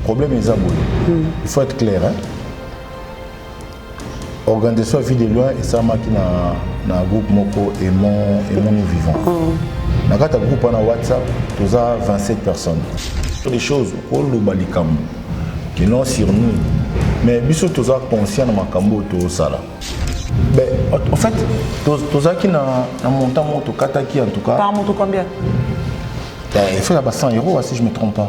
problème est aboué. Il faut être clair. Hein? Organisation vie de loin et ça m'a qui na groupe moko et mon nous vivant. Dans un groupe en WhatsApp, tu as 27 personnes. Des choses pour le balikam qui non sur nous. Mais biso tu as conscient de ma cambo tout ça là. Ben en fait, tu as qui na montant moto kataki en tout cas. Par moto combien? Il faut avoir 100 € si je ne me trompe pas.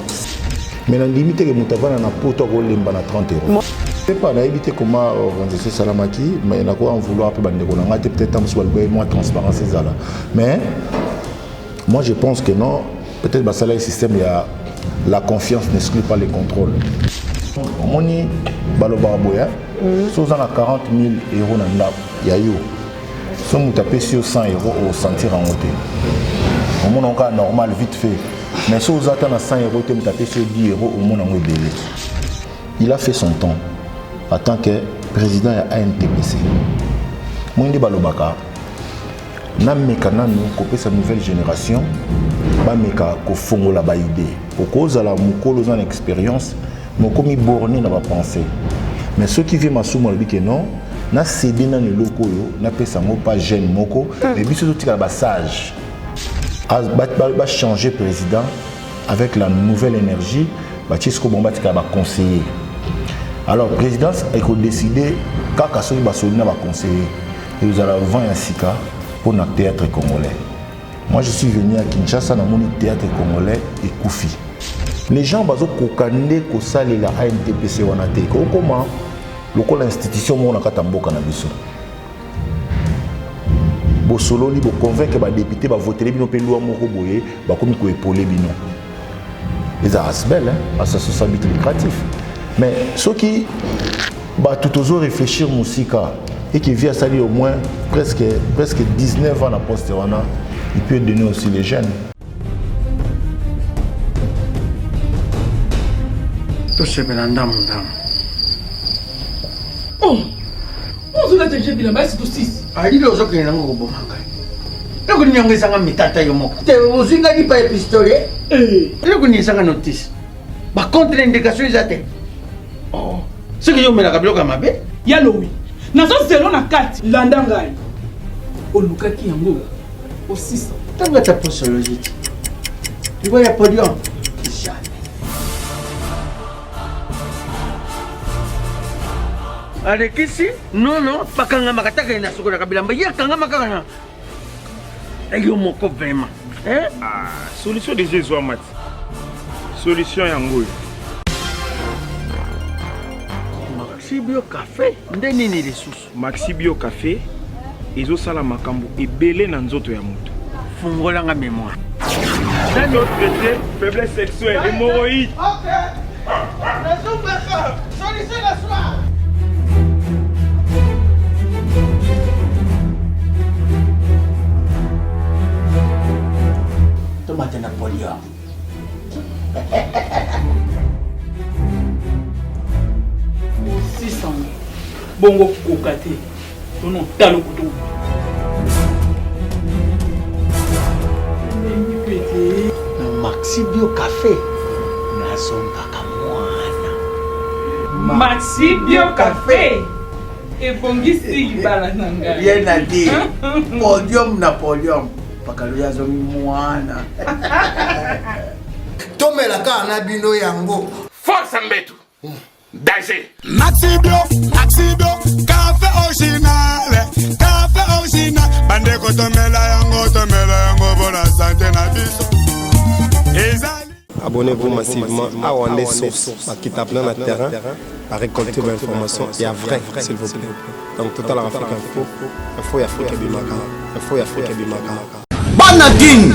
Mais la limite que tu as na poto ko lemba na 30 €. Je ne sais pas éviter comment organiser Salamaki, mais il y a quoi en vouloir un peu peut-être un peu moins transparent ces là. Mais moi je pense que non, peut-être que le système, il y a la confiance n'exclut pas les contrôles. Moni Balobarboya, si vous avez 40 000 € dans l'AP, il y a eu. Si vous tapez sur 100 € au sentir en hauteur. Au monde encore normal, vite fait. Mais si vous avez 100 €, vous tapez sur 10 € au monde en belé. Il a fait son temps en tant que président de ANTPC. Mwindi Balobaka, nameka nanu kopé sa nouvelle génération, bameka ko fongola ba idée. Pour cause à la mukolo dans l'expérience, moko mi borné na ba pensée. Mais ceux qui viennent masoumo le que non, na cédé dans le loko yo, na pesa mo pas jeune moko, mais biso tout tika ba sage. Ba changer président avec la nouvelle énergie, ba tisko bomba tika ba conseiller. Alors, la présidence a décidé qu'à ce moment il va conseiller. Et vous allez vendre un sika pour notre théâtre congolais. Moi, je suis venu à Kinshasa dans mon théâtre congolais et Koufi. Les gens bazo kokande ko sali la ANTPC wanate. Comment lokola institution mo na katamboka na biso. Bo solo li bo convaincre ba député ba voter bino pe loi moko boye ba komi ko épauler bino. Les arasbel hein, parce que ça habite lucratif. Mais ceux qui tout toujours réfléchir Moussika et qui vient salir au moins presque 19 ans à Poste-Wana, il peut donner aussi les jeunes. Tout ce que l'on a. Oh, on se l'a déjà dit là-bas, c'est tout 6. Ah, il y a des gens qui ont bon manga. Le gouvernement est en mitata yomo. Tu vous avez pas pistolet? Le gouvernement est en notice. Par contre, l'indication est atteinte. Oh, ce que vous avez dit, c'est il y a l'eau. Nous sommes selon la carte. Landangai. Au Lukaki Yango. Au 600. Tu as ta postologie. Tu vois, il y a podium. Jamais. Avec ici, non, pas quand on m'a attaqué, il y a un kabila. Il y a quand on m'a attaqué. Il y a un peu vraiment. Ah, solution de Jésus, Mat. Solution Yango. Maxi Bio Café, ndeni ni ressources. Maxi Bio Café, ezo sala makambo ebele na nzoto ya moto. Fungola nga mémoire. Dans notre traité, faiblesse sexuelle, hémorroïde. Ok. Raison baka, solution la soir. Tomate Napoléon. Bongo kokate. Non, talo kutu. Maxi Bio Café. Nazonga kamwana. Maxi Bio Café. Et bongisi libala nanga. Rien à dire. Podium Napoléon. Pakaluya zomi mwana. Tomela ka na bino yango. Force Mbetu. Danger. Maxi Bio, café original, bande ko tomela yango pour la santé na biso. Abonnez-vous massivement à Wandé Source, qui tape dans le terrain, à récolter vos informations et à vrai, s'il vous plaît. Donc, Total Afrique Info et Afrique Bimaka. Bana King,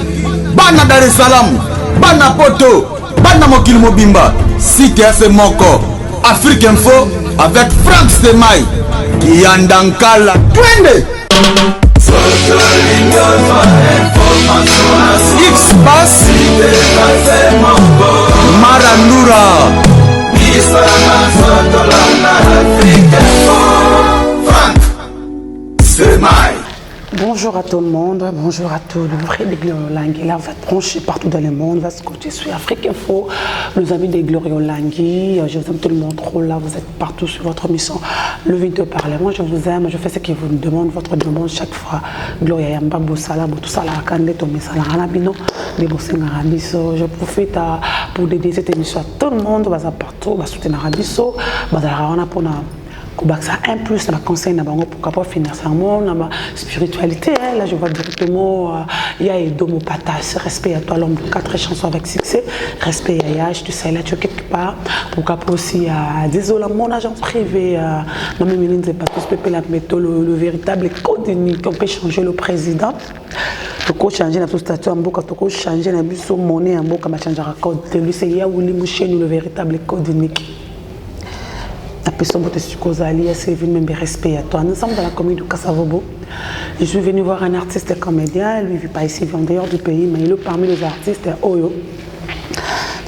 Bana Dar es Salaam, Bana Poto, Bana Mokil Mobimba, Site FM Moko, Afrique Info avec Frank Stemai, Yandankala, Twende. X-Bass, Marandura, Frank Stemai. Bonjour à tout le monde, bonjour à tous. Le vrai des Gloriolangui, là, va être branché partout dans le monde, va se côté sur Afrique Info, les amis des Gloriolangui. Je vous aime tout le monde trop là, vous êtes partout sur votre mission. Le vite de parler, moi je vous aime, je fais ce qu'il vous demande, votre demande chaque fois. Gloria Yamba Boussala, Boussala, Kande, Tomisala, Ranabino, des Boussinga Rabiso. Je profite pour dédier cette émission à tout le monde, va partout, va soutenir Rabiso, va la pour ça un plus la conseil pour pas financièrement la spiritualité là je vois directement il y a Edomo Patas respect à toi l'homme de 4 chansons avec succès respect à Yash tu sais là tu es quelque part pour qu'après aussi désolé mon agent privé non mais ne pas tous peut la méthode le véritable code unique on peut changer le président tu peux changer la statut en boka tu peux changer la biso monnaie en boka ma changer code lui c'est ya ou le véritable code unique. La personne de Sukozali, est venu me respect à toi. Nous sommes dans la commune de Kassavobo. Je suis venu voir un artiste comédien. Lui, il ne vit pas ici, il vient d'ailleurs du pays, mais il est parmi les artistes Oyo.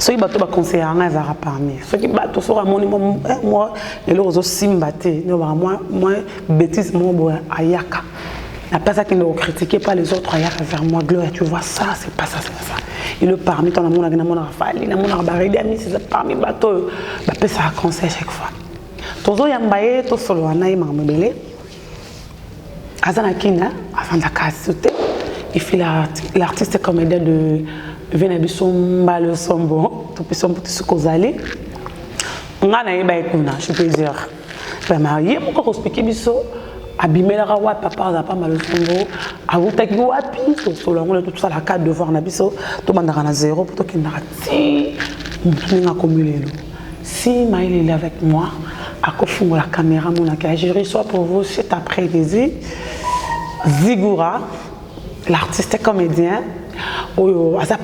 Ceux qui battent conseiller à un zara parmi. Ceux qui battent sur un monument, moi, et l'autre aussi simbaté. Moi, bêtise, moi, ayaka. La personne qui nous critiquait pas les autres ayaka vers moi, Gloria, tu vois ça, c'est pas ça, c'est pas ça. Il est parmi ton amour, il a rafale, il a barré d'amis, c'est parmi les bateaux. Il peut ça conseiller chaque fois. Tozo yambaye to solo anayi mamebele azana kina avant la casute il fait l'artiste comédien de Venabiso Mbalo Sombo to peso mputi sukozali ngana yeba ekuna je peux dire ba marié mon ko expliquer biso abimela rawa papa za pas mal Sombo avutaki wapi to solo ngolo tout ça la carte de voir na biso to bandaka na zéro pour to kinaka ti mutuninga komulelo si Maïl est avec moi à confondre la caméra mon accueil. Je reçois pour vous cet après-midi Zigura, l'artiste comédien.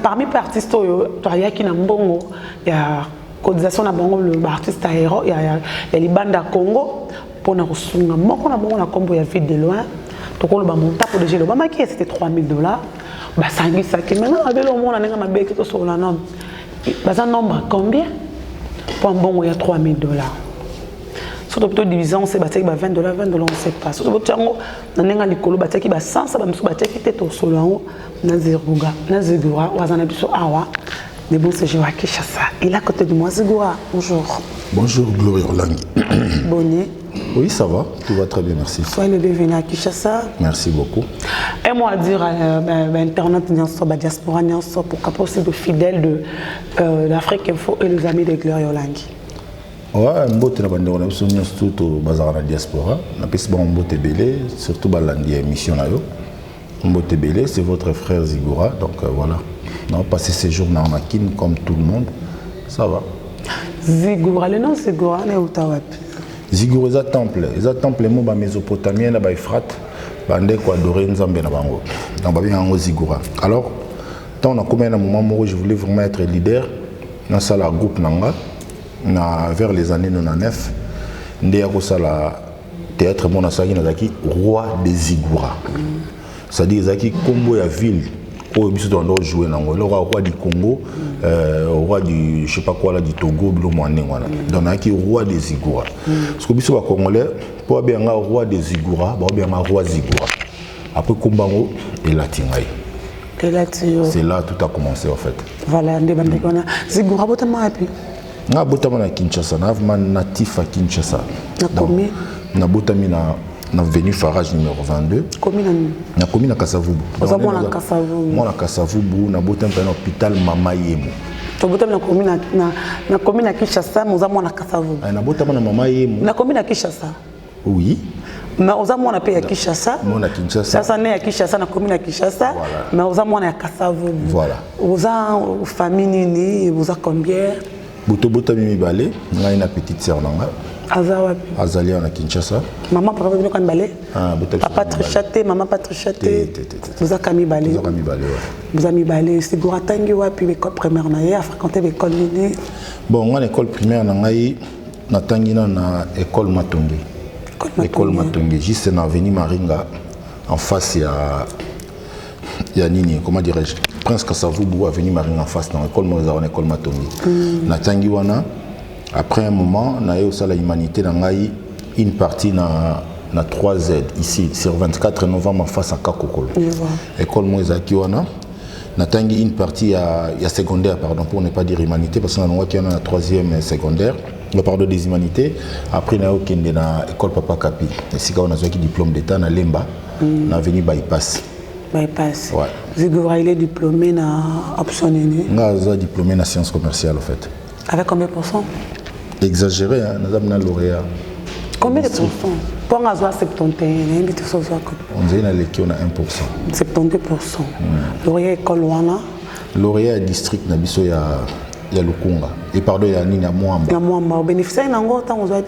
Parmi les artistes, il y a qui n'a bongo, il y a cotisation na bongo l'artiste aéro, il y a les bandes à Congo pour nous soutenir. Moi on a bongo la combo il y a vite de loin. Donc on va monter pour déjà le bas qui c'était $3,000. Bah ça qui maintenant avec le monde on a nga mabeki to sur la nombre. Bah un nombre combien? Pour un bon il y a $3,000. Surtout division c'est bataki ba $20 on sait pas surtout tango nanenga likolo bataki ba 100 ça ba musu bataki teto solo na Zigura na Zigura wazana biso awa de bon c'est Joa Kishasa il est à côté de moi Zigura bonjour. Bonjour Gloriolangui. Bonnet. Oui ça va tout va très bien merci. Soyez le bienvenu à Kishasa. Merci beaucoup. Et moi à dire internet nyonso ba diaspora nyonso pour capacité de fidèles de l'Afrique Info et les amis de Gloriolangui. Ouais, mbote na bande on a besoin surtout bazar na diaspora na pesi ba mbote belé surtout balandi émission na yo mbote belé c'est votre frère Zigura donc voilà on a passé ces jours na Makine comme tout le monde ça va Zigura le nom Zigura na utawapi Zigura za temple mo ba Mésopotamien na ba Euphrate bande ko adorer nzambe na bango donc ba bien Zigura alors tant on a combien un moment où je voulais vraiment être leader dans ça la groupe nanga vers les années 99, Ndeyakosala théâtre mon asaki nazaki roi des Zigura. C'est-à-dire zaki combo ya ville où biso doit jouer nango le roi du Congo roi du je sais pas quoi là du Togo bilo mwane wana. Donc naki roi des Zigura. Parce que biso ba congolais pour bien nga roi des Zigura, ba bien nga roi Zigura. Après kombango et latingai. C'est là tout a commencé en fait. Voilà, ndebandekona Zigura botama api. Na botama na Kinshasa, na natif à Kinshasa. Na commune na botami na venu Farage numéro 22. Commune na commune na Kasavubu. Moi na Kasavubu. Moi na Kasavubu na botami na hôpital Mama Yemo. To botami na commune na commune na Kinshasa, moi na Kasavubu. Na botami na Mama Yemo. Na commune na Kinshasa. Oui. Mais aux amours on a payé à Kinshasa. Moi na Kinshasa. Ça né à Kinshasa na commune à Kinshasa. Mais aux amours on a Kasavubu. Voilà. Aux famille nini, aux a combien? Botami mibale, na une petite sœur nanga. Azawapi. Azalia na Kinshasa. Maman papa venu quand balé. Ah, papa trichaté, maman pas trichaté. Vous a kami balé. Vous a kami balé. Vous a mis balé. C'est Zigura tangi wapi l'école primaire na ya fréquenté l'école nini. Bon, moi l'école primaire na ngai na tangi na école Matongi. École Matongi, juste na avenue Maringa en face il y a nini, comment dirais-je? Prince Kasavubu avenue Maringa en face dans l'école Mozart, école Matongi. Na tangi wana après un moment na eu ça la humanité na ngai une partie na na 3Z ici sur 24 novembre en face à Kakokolo. École Moïsaki wana. Natangi une partie à secondaire, pardon, pour ne pas dire humanité, parce qu'on a la 3e secondaire, pardon, des humanités. Après, on a eu l'école Papa Kapi. Et si on a eu diplôme d'état, on a Lemba, on a venu Bypass. Bypass. Ouais. Vous avez diplômé dans option nini? On a diplômé en sciences commerciales, en fait. Avec combien de pourcents? Exagéré, hein, nous avons un lauréat. Combien de pourcents? Pour un 71, on dirait qu'on a 1%. 72%. Lauréat école Wana? Lauréat district Nabiso, il y a Lukunga. Et pardon, il y a Nina Mwamba. Il y a Mwamba. Vous bénéficiez d'un gros temps, vous avez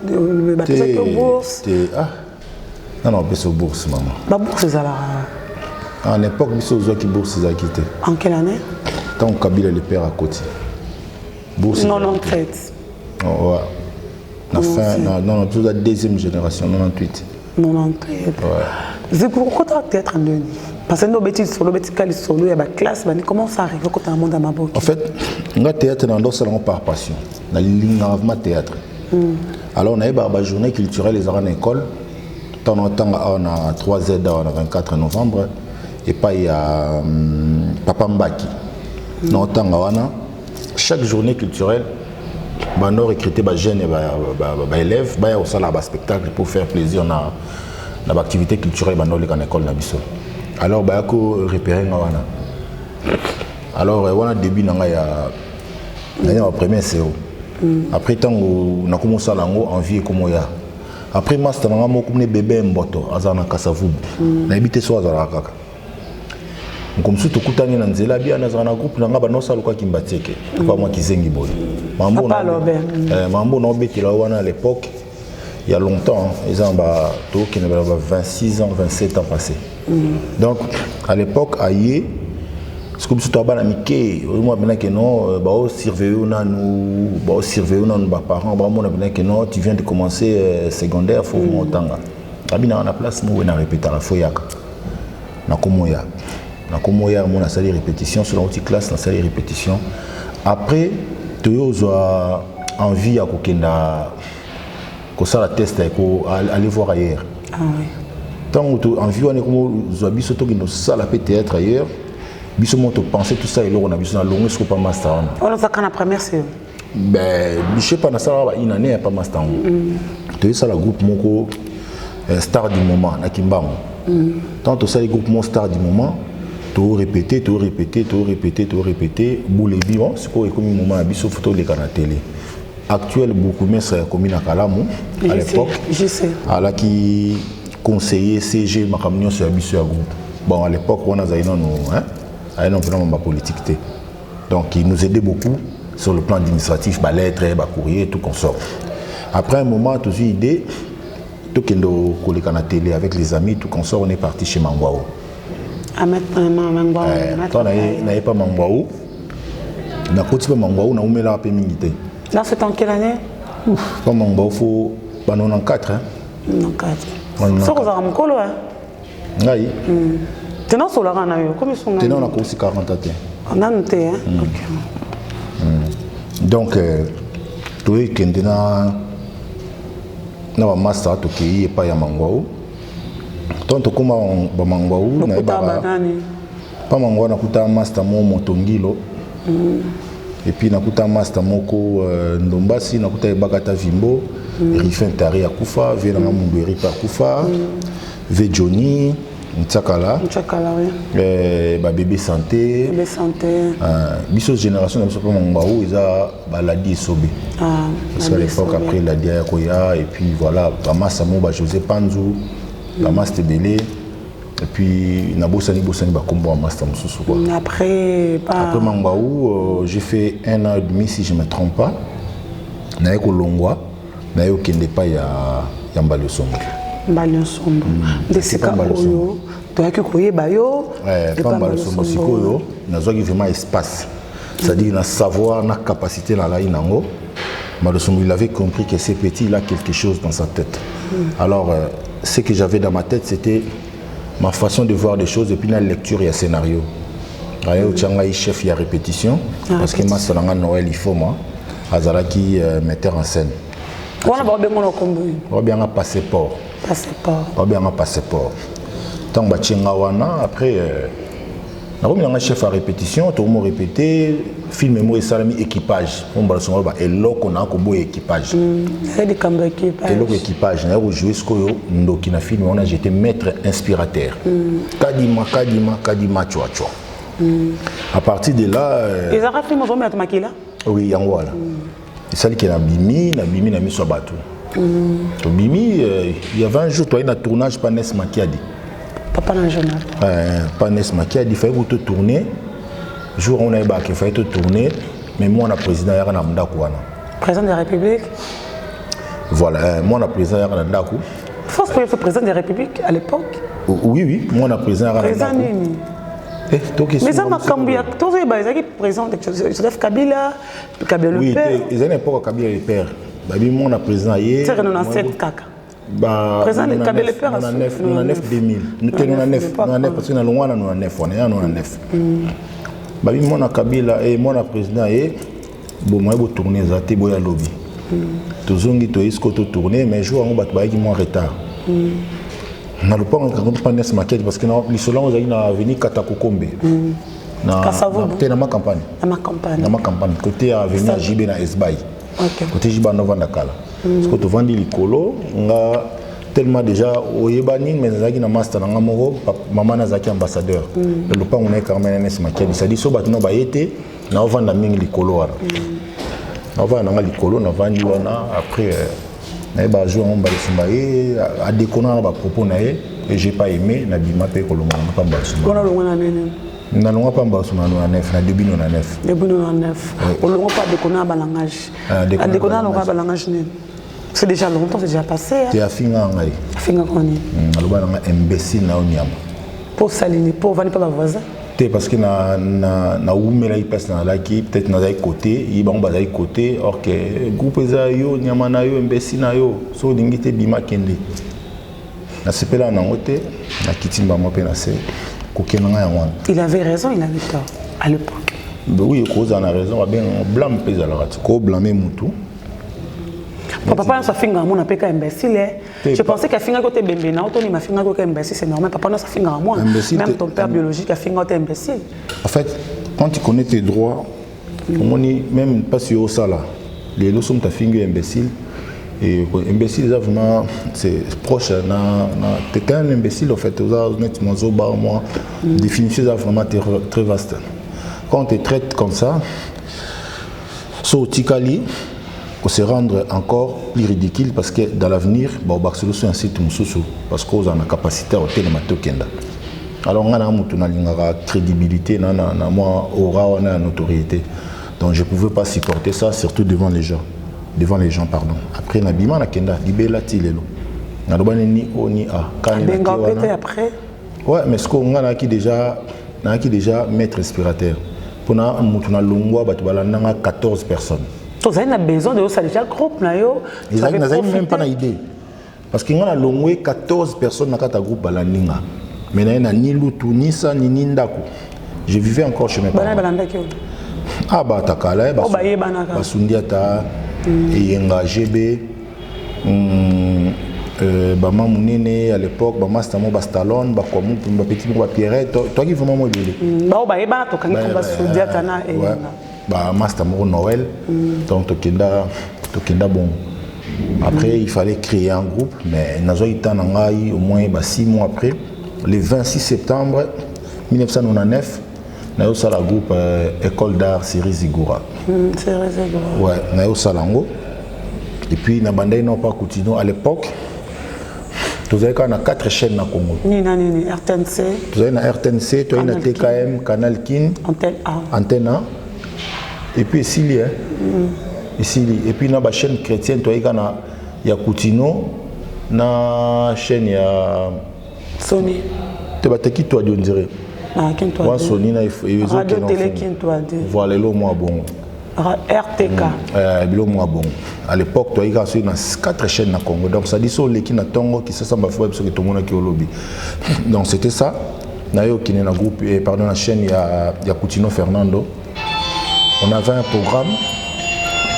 baptisé que bourse? Ah, non, c'est bourse, maman. La bourse, c'est ça là. À l'époque, nous avons bourse, c'est quitté. En quelle année? Tant que Kabila le père à côté. Bourse. 97. Oh, ouais. Non, toute la deuxième génération, 98. 98. C'est pourquoi tu as théâtre en Denis? Parce que nous avons des solo, il y a des classes, comment ça arrive quand tu as un monde à ma boque? En fait, le théâtre dans le par passion. Dans le théâtre. Alors, on a eu des journées culturelles les arènes école. De temps en temps, on a 3Z, on a 24 novembre. Et puis, il y a Papa Mbaki. Dans chaque journée culturelle, on a recruté des jeunes et des élèves, on a un spectacle pour faire plaisir dans l'activité culturelle dans l'école. Alors, on a repéré. Alors, on a début dans la première séance. Après, on a commencé à envie comme il y a. Après, master, on a comme des bébés en boto, on a Kassavou. On a habité sur Azaraka. Comme si tu as un zéla bien dans un groupe, on a un salon qui m'a tché. Pas moi qui zengi boy. Mambo n'a pas à l'époque, il y a longtemps, ils ont 26 ans, 27 ans passés. Donc, à l'époque, aïe, c'est comme si tu as un amitié. Moi, je non, surveiller nos parents. Non, tu viens de commencer secondaire, il faut monter. Tu as la place, nous on a répété la foyaka. Na komoya. Na komoya, on a salle répétition sur la petite classe, na salle répétition. Après, tu as envie à kokenda ko ça la test aller voir ailleurs. Ah oui. Tant que tu as envie on est comme zobi surtout que nous ça la théâtre ailleurs. Biso monte penser tout ça et là on a biso na longue ce pas master. On a ça quand la première c'est. Ben, je sais pas na ça une année pas master. Tu es ça la groupe moko star du moment na Kimbango. Tant que ça les groupes star du moment, tout répéter. Boule vivant, c'est quoi comme un moment biso photo les canaux télé. Actuel beaucoup mais c'est comme à Kalamu à l'époque. Je sais. À la qui conseiller CG ma camion sur biso groupe. Bon à l'époque on a zaïnon hein, ayant vraiment ma politique. Donc il nous aidait beaucoup sur le plan administratif, bah lettres, bah courrier, tout qu'on sort. Après un moment toujours idée tout kendo collègue à la télé avec les amis tout qu'on sort on est parti chez Mangwao. À mettre Mangwao. Toi n'avait pas Mangwao. Na côté pas Mangwao na oumela a péminité. Là c'est en quelle année? Pas Mangwao faut bah 94 hein. 94. Ça vous a mkolo hein. Ngai. Tenant sur la rana yo comme ils sont. Tenant on a aussi 40 ans. On a noté hein. Donc toi kendena na ba master to ki pa ya Mangwao. Tonto kuma ba Mangwao na ba pas Mangwao na kuta master mo Motongilo. Et puis nakuta master moko Ndombasi nakuta Bakata Vimbo, Rifin Tari Akufa, Vena Mungweri Pakufa, Ve Johnny, Ntsakala, oui. Ba bébé santé. Bébé santé. Biso génération na biso pa Mangwao eza baladi sobe. Parce qu'à l'époque après la dia koya et puis voilà, ba master mo ba José Panzou, ba master Belé. Et puis, Nabosani ba combo en master mususu quoi. Après Mangwao, j'ai fait 1 an et demi si je ne me trompe pas. Naye ko longwa, naye okende pa ya Mbalio Sombo. Mbalio Sombo. Desika oyo, toyaki koyeba yo. Pas Mbalio Sombo sikoyo, nazwaki vraiment espace. C'est-à-dire na savoir, na capacité na la inango. Mbalio Sombo il avait compris que c'est petit, il a quelque chose dans sa tête. Alors ce que j'avais dans ma tête c'était ma façon de voir des choses et puis la lecture et le scénario. Il chef il y a répétition parce que moi c'est Noël il faut moi Azala qui metteur en scène. On a bien un passeport. Passeport. Pas bien un passeport. Tant que tu après, un chef à répétition, tout le monde répété, film et moi salami équipage. On va se voir et là qu'on a un beau équipage. C'est des cambres équipage. Et l'équipage, on a joué ce qu'on a film, on a j'étais maître inspirateur. Kadima, chua. À partir de là. Ils ont fait mon premier à là. Oui, en voilà. C'est ça qui est Bimi, na mis sur bateau. Bimi, il y avait un jour, toi, il y a un tournage Panes Makiadi. Papa dans le journal. Panes Makiadi, il fallait que tu tournes. Jour où on a eu il fallait te tourner. Mais moi, on a président Yarana Mdakouana. Président de la République. Voilà, moi, on a président Yarana Mdakou. Faut que le président de la République à l'époque. Oui, moi, on a président Yarana Mdakou. Mais ça m'a cambié. Tous les président de Joseph Kabila, Kabila le père. Oui, ils n'ont pas Kabila le père. Moi, on a président hier. C'est Renan 7 caca. Président de Kabila le père. On a 9 2000. Nous avons 9 parce que nous avons 9. On est à 9. Moi, on a Kabila et moi, on a président hier. Bon, moi, je tourner ça, c'est boya lobby. Tous les gens qui ont tourné, mais je vois qu'ils sont en retard. On n'a pas de maquette parce que les Solans ont venu Katakokombe. Dans ma campagne. Dans ma campagne. Côté avenue à Jibé na Esbaï. Côté Jibé na Vandakala. Parce que tu vends des colos, on a tellement déjà au Yébani, mais on a master dans Gamoro, maman a zaki ambassadeur. Le pas on est quand même un maquette. Ça dit so batno ba été, na on vend la ming les colos. On va dans les colos, on vend après. Mais bah jour on va le à déconner à propos naé et j'ai pas aimé na bima pe kolonga pas balsuma. On a le on a nene. Na longa pas balsuma na 9 na début na 9. Début na 9. On le pas déconner à balangage. À déconner à balangage né. C'est déjà longtemps, c'est déjà passé. Tu as fini en aïe. Fini en aïe. Alors bah on imbécile na onyama. Pour saliner, pour venir pas voisin. Parce que na umela ipasse na laki peut-être na côté il ba bazai côté or que groupe zayo nyama na yo imbécile na yo so dingite bima kende na sepela na ngote na kitimba mo pe na se kokenanga ya wana. Il avait raison, il avait tort à l'époque. Oui, cause en a raison, bien blâme pesa la rat ko blâmer mutu. Papa n'a finga mon appel imbécile. Je pensais qu'à finga côté bébé na auto ni ma finga côté imbécile, c'est normal. Papa n'a finga moi. Même ton père biologique a finga côté imbécile. En fait, quand tu connais tes droits, même pas sur ça là, les leçons ta finga imbécile et imbécile vraiment c'est proche t'es un imbécile en fait, honnêtement zoba moi définition vraiment très vaste. Quand tu traites comme ça, so tikali se rendre encore plus ridicule parce que dans l'avenir, Barcelone est un site moussou parce qu'on a la capacité à obtenir ma tokenda. Alors on a une crédibilité, moi aura, on a une notoriété. Donc je ne pouvais pas supporter ça, surtout devant les gens. Devant les gens, pardon. Après, on a bima na kenda, libela tilelo. On a ni o ni a. Après. Ouais, mais ce qu'on a qui déjà maître respirateur. Pour na mutuna longwa batubala nanga 14 personnes. Vous avez besoin de ça déjà groupe na yo. Ils n'avaient même pas d'idée. Parce qu'il y a 14 personnes dans le groupe balaninga. Mais il n'y a ni Lutu, ni ça, ni Nindako. Je vivais encore chez mes parents. Ah bah takala, Basundiata, Yenga GB, Bama Mounene à l'époque, Bama Stamo Bastalon, Bakomou, Petit Pierrette, toi qui vraiment moi bah master Noël donc Tokenda bon après il fallait créer un groupe mais nazo itanangai au moins 6 mois après le 26 septembre 1999 nayo sala groupe école d'art série Zigura ouais nayo salango et puis na bandai non pas continuer à l'époque tu avais quand 4 chaînes na Congo ni RTNC tu avais na RTNC tu avais na TKM Canal Kin Antenne A et puis ici et puis na ba chaîne chrétienne toi il y a Coutino na chaîne ya Sony te ba qui toi on dirait kin toi moi Sony na radio télé kin toi voilà le moi bon RTK le moi bon à l'époque toi il y a 4 chaînes na Congo donc ça dit sur les qui na tongo qui ça samba fois parce que tout le monde qui au lobby donc c'était ça na yo qui na groupe pardon la chaîne ya Coutino Fernando. On avait un programme,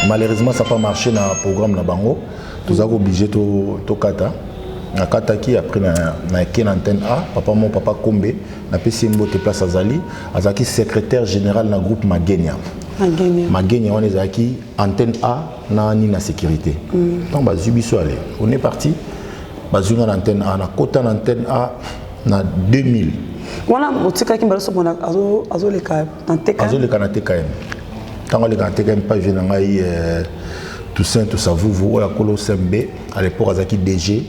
malheureusement ça n'a pas marché dans le programme na bango, nous avons obligé de kata. na kataki après na eke na antenne A papa mon papa Kombe na pesi mbote place azali azaki secrétaire général na groupe Magenia on est zaki antenne A na ni na sécurité donc bazu biso aller on est parti bazu na antenne A na kota na antenne A na 2000 voilà otika ki mbalo so mona azoleka na TKM tango le na TKM pas vient ngai Toussaint tout ça vous la colo CMB à l'époque azaki DG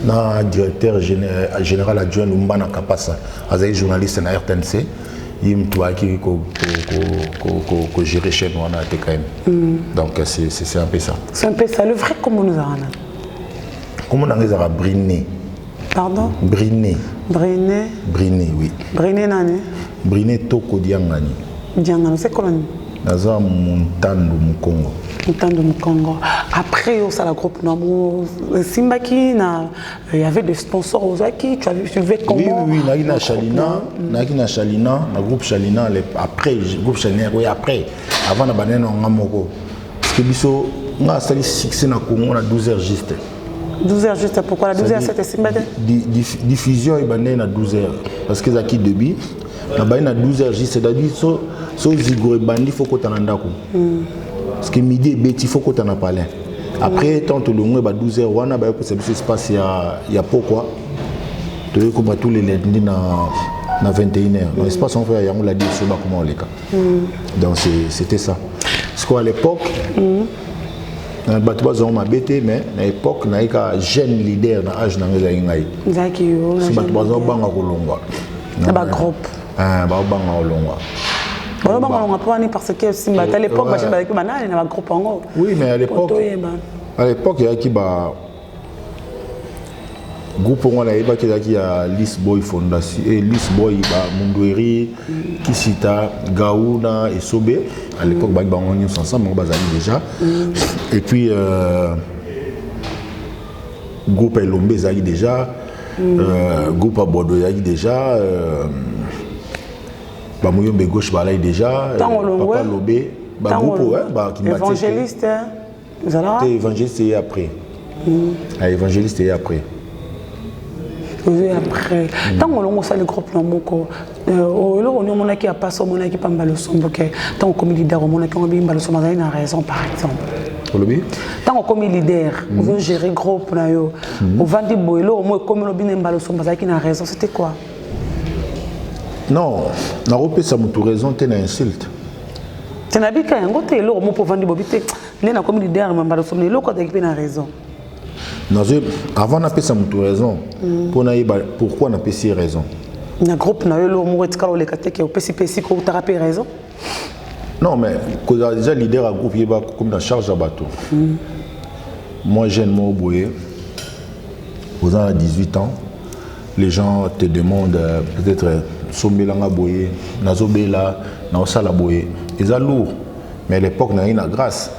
na directeur général adjoint Lumbana Kapasa azaki journaliste na RTNC toi qui gérer chez nous en TKM. Donc c'est un peu ça. C'est un peu ça. Le vrai comment nous avons. Comment on a Briné. Pardon? Briné. Briné. Briné, oui. Briné nani? Briné Toko Diangani. Diangani, c'est quoi? Naza Montando Mukongo. Montando Mukongo. Après, au la groupe Simbaki, il y avait des sponsors aux Aki. Tu as vu comment? Oui, Nagina Chalina, na groupe Chalina, après, groupe Chalina, oui, après. Avant, on a bané dans Ngamoko. Parce que biso, on a sali succès na Congo, on a 12 heures juste. 12 heures juste, pourquoi la 12 heures c'était Simbaki? Diffusion, il bané na 12 heures. Parce que Zaki débit. Na bané na 12 heures juste, c'est-à-dire, so zigo et bandi, il faut qu'on t'en andako. Parce que midi et bêti, il faut qu'on t'en parle. Après, tant que le monde est 12 heures, on a un espace, il y a pourquoi. Tu veux comme tous les lundis na 21h. Dans l'espace, on fait on l'a dit, c'est comment on les cas. Donc c'était ça. Parce qu'à l'époque, on a battu pas ma bêté, mais à l'époque, on a un jeune leader dans l'âge de l'Ingaï. D'accord. C'est battu pas un bang à Kolongwa. C'est un groupe. Un bang à Kolongwa. Parce que si à l'époque, il y avait un groupe en haut. Oui, mais à l'époque, il y a qui groupe on a Lis Boy Fondation et Lis Boy Mundoueri, Kisita, Gaouna et Sobé. À l'époque, on est ensemble, on déjà. Et puis groupe Elombe déjà, groupe Abodo déjà. Bamouyombe gauche balai déjà Papa Lobé groupe qui évangéliste évangéliste et après évangéliste et après après tant on ça le groupe non moko on a qui a pas on a qui pas mal sombo que tant comme leader on a qui on bien sombo a une raison par exemple tant comme leader on veut gérer groupe na yo on vend des boilo au moins comme on bien mbalo sombo ça qui une raison c'était quoi? Non, na repé ça m'a raison t'es insulte. Tu n'as pas qu'un côté là pour vendre bobité. Les na comme leader mais mbalo somne là quoi d'équipe na raison. Non, avant na ça m'a raison. Pour na pourquoi na pesi raison. Na groupe na yo mo etikalo le kate ke pesi ko taraper raison. Non mais quand déjà leader à groupe yeba comme dans charge à bateau. Moi jeune moi boyé. Vous avez 18 ans. Les gens te demandent peut-être Sombelanga boye, Nazobela, Naosala boye. Ils ont lourd. Mais à l'époque, on a une grâce.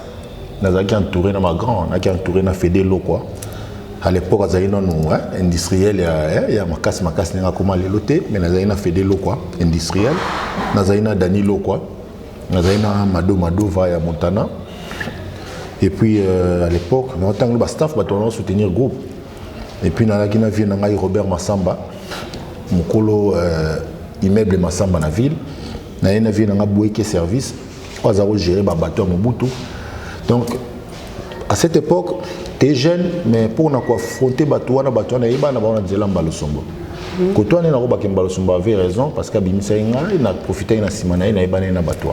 On a entouré dans ma grande, on a entouré dans Fédé l'eau quoi. À l'époque, on a une industriel, il y a ma casse, n'a comment les loter, mais on a une Fédé l'eau quoi, industriel. On a une Danilo quoi. On a une Mado via Montana. Et puis à l'époque, on a un staff pour soutenir le groupe. Et puis on a vu Robert Massamba, Mokolo immeuble Massamba na ville. On a vu Bouéké service, on a géré bateau à Mobutu. Donc à cette époque, tu es jeune, mais pour affronter bateau, on a dit Mbalo Sombo. Quand on est dans Mbalo Sombo avait raison parce qu'Abimisa il a profité de la simana, il a été dans bateau.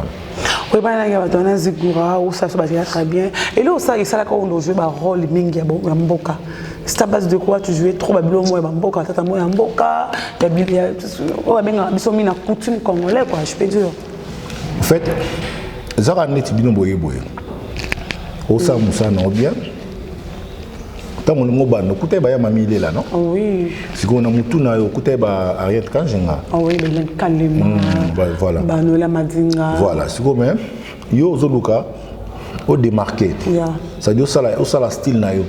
Oui, il y a un Zigura, où ça se passe très bien. Et là, ça, il a joué un rôle mingi à Mboka. C'est à base de quoi tu jouais trop Babylon, moi, Mboka, Tata, moi, Mboka, il y a une coutume congolaise, quoi, je peux dire. En fait, Zara n'est pas boye. Au sein Moussa, non bien. Tant que nous avons écouté, il y a mamie là, non? Oui. Si on a écouté, Ariel Kanjenga. Ah oui, il y a Kalema. Voilà. Banola Madinga. Voilà. Si on a yo Zoluka, au démarqué. Ça dit au sala style na yo.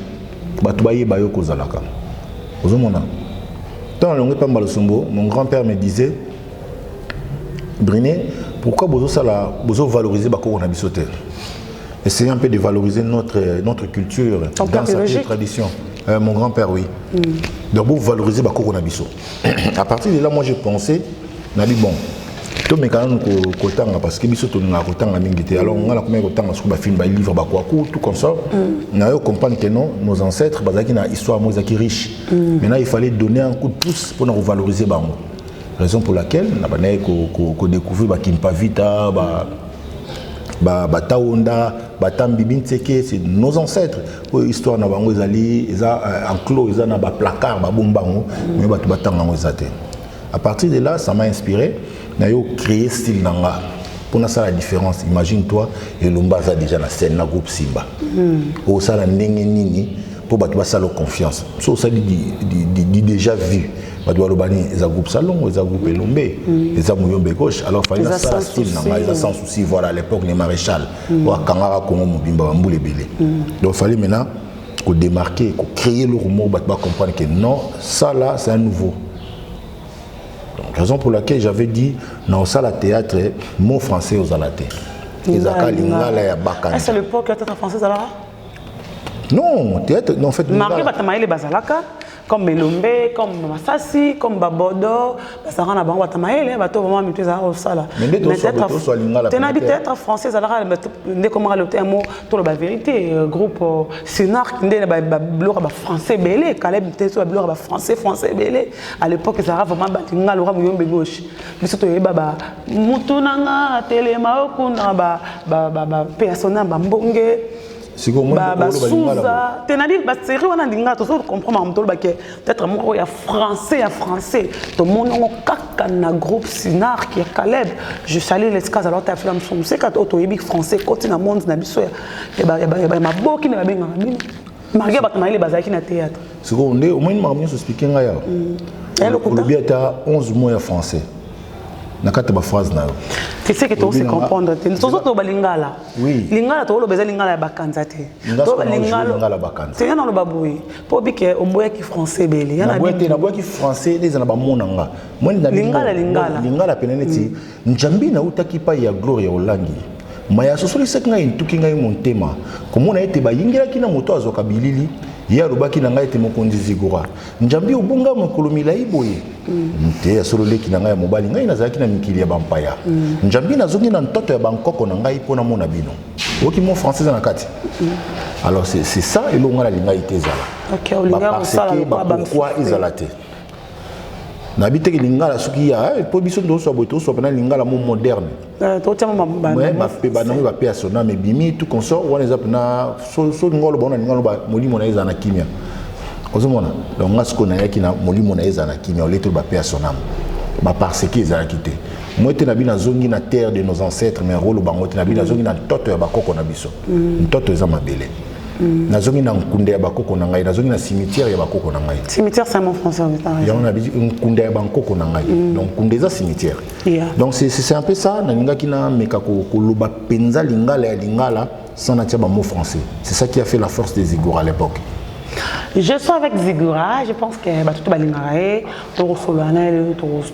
Batubaye bayo kozalaka. Vous avez tant on pas mal sombo, mon grand-père me disait Briné, pourquoi vous valoriser bako on a bisoté. Essayez un peu de valoriser notre culture, dans sa tradition. Mon grand-père, oui. Donc, vous valorisez Bakoko Nabiso. À partir de là, moi, j'ai pensé, on a dit, bon, tout le monde parce que Biso, on a alors on a combien de temps sur le film, le livre, tout comme ça. On a compris que non, nos ancêtres, ils ont une histoire riche. Maintenant, il fallait donner un coup de pouce pour nous valoriser. Raison pour laquelle on a découvert Kimpavita, Taonda, Batambibin Tseke, c'est nos ancêtres. L'histoire n'a pas enclos, ils ont un placard, mais à partir de là, ça m'a inspiré. J'ai créé style nanga. Pour ça la différence, imagine-toi, et Lumbaza déjà dans la scène, dans le groupe Simba. Pour ça, la nini, pour battre ça la confiance. Ça dit déjà vu. Badoualo Bani, ils ont groupe Salon, ils ont groupe Elombe, ils ont Mouyombe gauche. Alors il fallait ça style nanga, ils ont sans souci. Voilà à l'époque les maréchals. Ou Kangara Kongo Mobimba Mboule Belé. Donc il fallait maintenant qu'on démarquer, qu'on crée le rumeur, pour comprendre que non, ça là c'est un nouveau. Raison pour laquelle j'avais dit dans la théâtre, mot français aux alatés. Est-ce l'époque théâtre français alors? Non, théâtre, en fait. Marqué Batamaï les Bazalaka, comme Melombe, comme Massassi, comme Babodo, Basarana Bango Batamaï, les bateaux vraiment mutés à Osala. Mais théâtre français, alors, dès qu'on a le mot, tout la vérité, groupe Sénar, qui est le français belé, Caleb, c'est le français belé. À l'époque, ça a vraiment battu le roi Mouyombe gauche. Mais surtout, Baba, Moutounanga, Téléma, Okuna, Péasona, Bambongue. Souza, tenadi ba série wana ndinga to so comprendre en tolo ba ke peut-être moko ya français to mono kaka na groupe Sinar qui est Caleb. Je salue les cas alors ta femme son c'est quand auto yebi français côté na monde na biso ya ba maboki na benga bino marge ba tamaile bazaki na théâtre seconde au moins marmi so speaking ya le biata 11 mois ya français na kata ba phrase na tu sais que tu sais comprendre tozo to balingala oui lingala to lo beza lingala ya bakanza te to balingala bakanza c'est na lo baboui po bike omboya ki français belé yana na boya ki français les na ba monanga moi na lingala peneneti njambi na utaki pa ya gloria olangi maya sosoli sekinga intuki ngai montema komona ete ba yingira kina moto azoka bilili ya lobaki na ngai ete mokonzi Zigura njambi obunga mokolo milai boye nte ya solo leki na ngai ya mobali ngai nazalaki na mikili ya bampaya njambi nazongi na ntoto ya bankoko na ngai pona mona bino oki mon français na kati alors c'est ça elonga la linga itezala OK olinga osala pourquoi izalate na bité que lingala suki ya po biso ndo so boto so pena lingala mo moderne to tama mamba ba pe ba na ba pe asona mais bimi tout consort on les apna so ngolo bona ngolo ba molimo na iza na kimia ozomona donc ngasko na yaki na molimo na iza na kimia o leto ba pe asona ba parce que iza quitté moi te na bina zongi na terre de nos ancêtres mais rolo bango te na bina zongi na toto ya bakoko na biso toto eza mabele nazongi na nkunde ya bakoko na ngai nazongi na cimetière ya bakoko na ngai cimetière c'est un mot français ya on a dit nkunde ya bakoko na ngai donc nkunde za cimetière donc c'est un peu ça na ninga kina meka ko loba penza lingala ya lingala sans na tia ba mot français c'est ça qui a fait la force des Zigura à l'époque. Je suis avec Zigura, je pense que tout va lingarer, tout solana,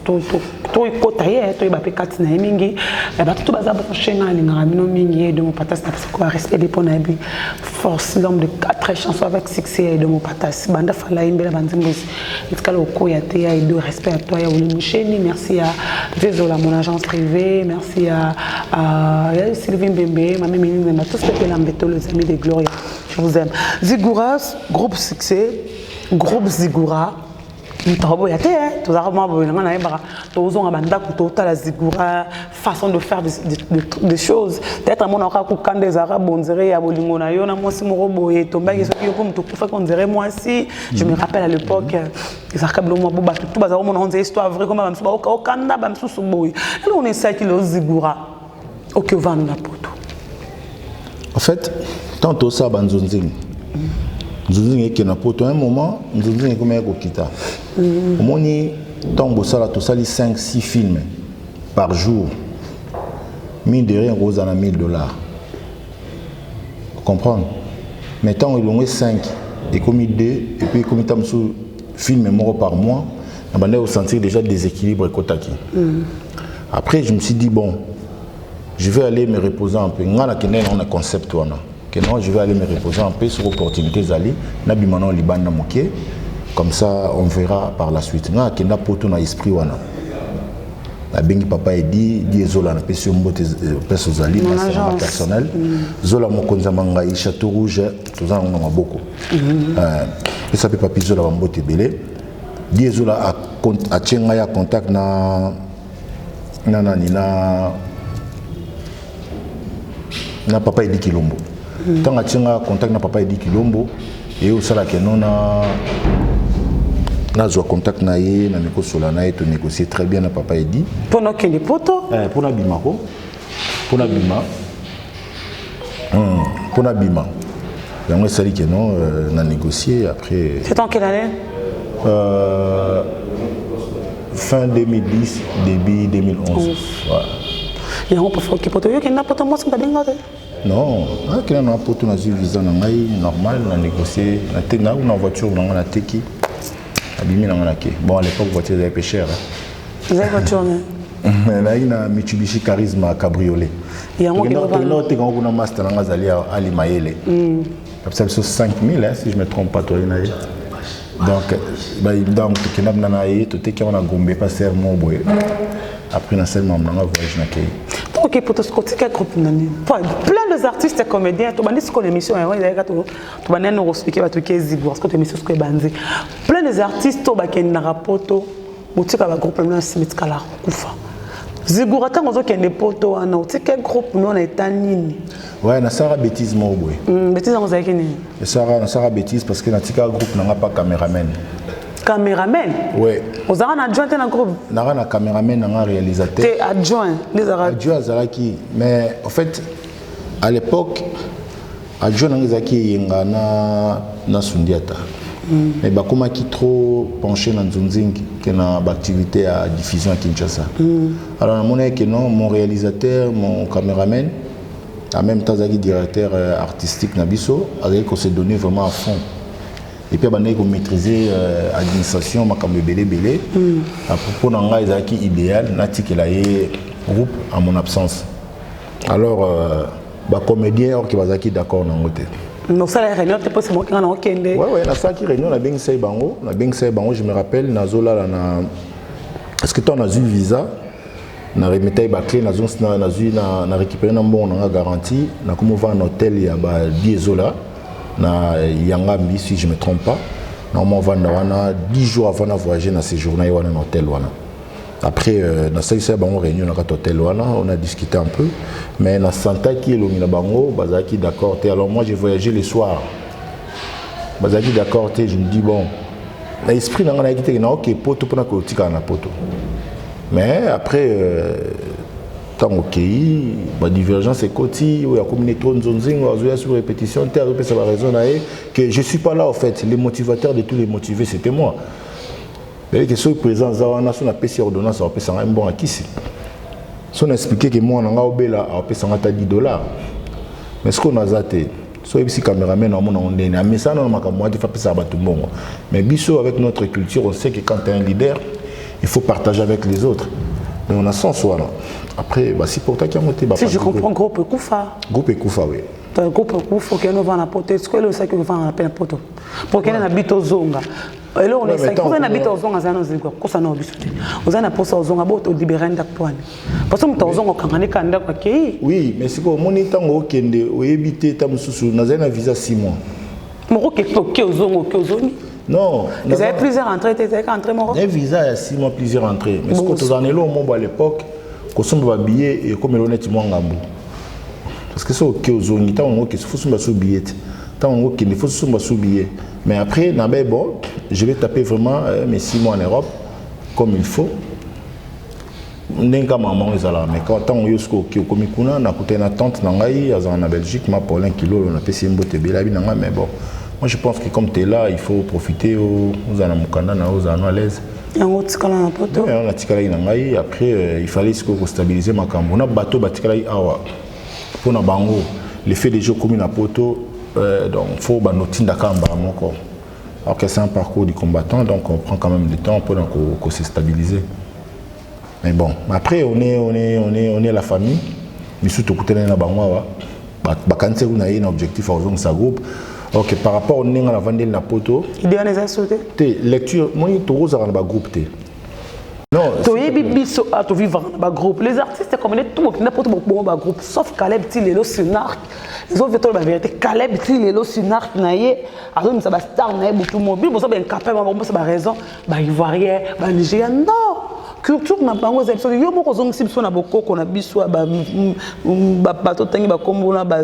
tout kotaye, tout va pékat na mingi, tout va zabrancher na lingara mino mingi de mon patas na parce qu'on respect des ponabi, force l'homme de 4 chansons avec succès de mon patas, banda fala imbela banzimbosi, itkalo koyate ya de respect à toi ya Olimucheni, merci à Désolé mon agence privée, merci à Sylvie Mbembe, ma mère tous les lambeto les amis de Gloria. Je vous aime. Zigura, groupe succès, groupe Zigura. Façon de faire des choses. Peut-être mon quand des arabes on dirait à Bolingona, moi si mon robot est tombé, on dirait moi aussi. Je me rappelle à l'époque, les arabes tout bazar mon histoire vraie comme au Canada, bam sous boy. Alors on essaie qu'il Zigura. Ok, va nous la poto. En fait, tantôt ça banzonzing. Nzunzing est na poto un moment, nzunzing est comme un kokita. Au moni tombe ça tout ça les 5-6 films par jour. Mine de rien rose à $1000. Vous comprenez? Maintenant il ont 5 et comme 2 et puis comme tam sous film mort par mois, on va sentir déjà déséquilibre kotaki. Après je me suis dit bon, je vais aller me reposer un peu. On a un concept que non, je vais aller me reposer un peu sur l'opportunité Zali, Nabi Manon Liban Namoké, comme ça on verra par la suite. N'a kenda poto na esprit wana. La bengi papa dit Zola na pesi mbote pesi Zali na personnel. Zola mokonza mangai Château Rouge, tout ça on a beaucoup. Et ça peut pas piser la mbote belé. Zola a tient ya contact na papa Edi Kilombo. Tant que tu as contact na papa Edi Kilombo et au sala que non na zo contact na ye na neko solana et to négocier très bien na papa Edi. Pour nos les potos. Pour na bima ko. Pour na bima. Pour na bima. Donc ça dit que non na négocier après. C'est en quelle année? Fin 2010, début 2011. Et on peut faire que poto yo qui n'a pas de moi ça benga. Non, quand on a poto na visa na ngai normal na négocier na tena ou na voiture na teki. Abimi na ngana ke. Bon à l'époque voiture était peu cher. Vous avez voiture mais là il a Mitsubishi Charisma cabriolet. Et on qui on a master na ngazali Ali Mayele. Comme ça sur 5000 si je me trompe pas toi na. Donc kenab na nae to teki on a gombe pas serment boy. Après na seulement na voyage na kei. Ok, pour tout ce côté, quel groupe nani? Plein d'artistes et comédiens. Tu m'as dit ce qu'on émission, tu m'as dit nous expliquer à tout qui est Zigor, ce qu'on émission ce qu'on est bandé. Plein d'artistes, tu m'as dit na rapoto, tu as un groupe là, c'est mit kala kufa. Zigor attends aux autres qui est poto, ana, tu sais quel groupe nous on est tanini. Ouais, na sara bêtise mo boy. Bêtise on sait qui ni. Na sara bêtise parce que na tika groupe n'a pas caméraman. Caméraman? Oui. Vous avez un adjoint dans le groupe? Nous avons un caméraman, un réalisateur. Tu es adjoint? Adjoint Zalaki. Mais en fait, à l'époque, adjoint Zalaki est na Sundiata. Mais Bakuma qui trop penché dans Zunzing, qui a une activité à diffusion à Kinshasa. Alors, mon réalisateur, mon caméraman, en même temps, directeur artistique Nabiso, on s'est donné vraiment à fond. Et puis, on a maîtrisé l'administration, on a belé. À propos de l'engagement idéal, on a dit qu'il y a un groupe en mon absence. Alors, les comédiens qui sont d'accord dans l'hôtel. Donc, ça, la réunion, tu peux se moquer dans l'hôtel. Oui, dans cette réunion, on a bien essayé Bango. Je me rappelle, est-ce que tu as eu visa? On a remis les clés, on a récupéré un bon garantie. On a commencé un hôtel, il y a 10 Zola. Na Yangambi, si je ne me trompe pas. Normalement, on a 10 jours avant de voyager dans ces journées, on a un hôtel. Après, dans cette réunion, on a discuté un peu. Mais dans Santa qui est le Bango, Bazaki d'accord. Alors moi, j'ai voyagé le soir. Bazaki d'accord, je me dis, bon, l'esprit n'a pas été ok, poto pour la poto. Mais après, tant ok, la divergence est côté, il y a comme une tonne de sur répétition, c'est la raison que je ne suis pas là en fait. Les motivateurs de tous les motivés, c'était moi. Mais que ceux présents, on a fait ordonnance, on a fait un bon acquis. Si on a expliqué que moi, on a fait $10. Mais ce qu'on a zaté, soit si caméraman, on est mais ça, on a fait ça tout le monde. Mais biso avec notre culture, on sait que quand tu es un leader, il faut partager avec les autres. Mais on a 100 soins là. Après, bah, si pour toi qui a monté, si je comprends, groupe Koufa. Groupe Koufa, oui. Groupe Koufa, qui nous vend la pote. Est-ce que le sac nous vend la pote? Pour qu'il y ait un habit aux zonga. Et là, on est 5. Vous avez un habit aux zonga, ça nous est quoi? Qu'est-ce qu'on a obligé? Vous avez un poste aux zonga, vous avez libéré un d'acpoine. Parce que nous avons un candidat qui. Oui, mais c'est quoi? Mon état au Kende, au Ebité, Tamususu, nous avons un visa 6 mois. Mon roc est aux zonga, aux zones. Non. Vous avez plusieurs entrées, vous avez entré mon roc? Un visa il y a 6 mois, plusieurs entrées. Mais ce que vous en avez là au monde à l'époque, quand on va billet et comme on est ngambou. Parce que c'est OK aux zones, tant on que faut sous billet. Tant on que il faut sous billet. Mais après bon, je vais taper vraiment mes 6 mois en Europe comme il faut. N'enga maman ezala mais quand on yosko ki comme kuna na côté na tante na ngai en Belgique ma Paulin kilo on a payé mbote belabi na mais bon. Moi je pense que comme tu es là, il faut profiter aux anamukanda na aux à l'aise. On a tiré la après il fallait stabiliser ma cambo. On a bateau batikala awa pour na bango l'effet des jeux communs à poto donc faut banotin dakamba encore. Alors que c'est un parcours du combattant donc on prend quand même du temps pour qu'on se stabiliser. Mais bon, après on est la famille. Mais surtout côté na bango bakanisi kuna ye na objectif à sa groupe. OK, par rapport au ninga la vandel na poto. Idée on les a sauté. Té lecture moi to za na groupe té. Non, toyebi biso à to vivre dans groupe. Les artistes comme tout le monde n'importe bon groupe sauf Caleb Tilelo Sunark. Ils ont fait la vérité. Caleb Tilelo Sunark naie alors ça va star naie tout le monde. Bon ça ben capable bon ça ba raison ba ivoirien ba nigérien non. Culture na bango za biso yo moko zongi biso na bokoko na biso ba to tangi ba kombo na ba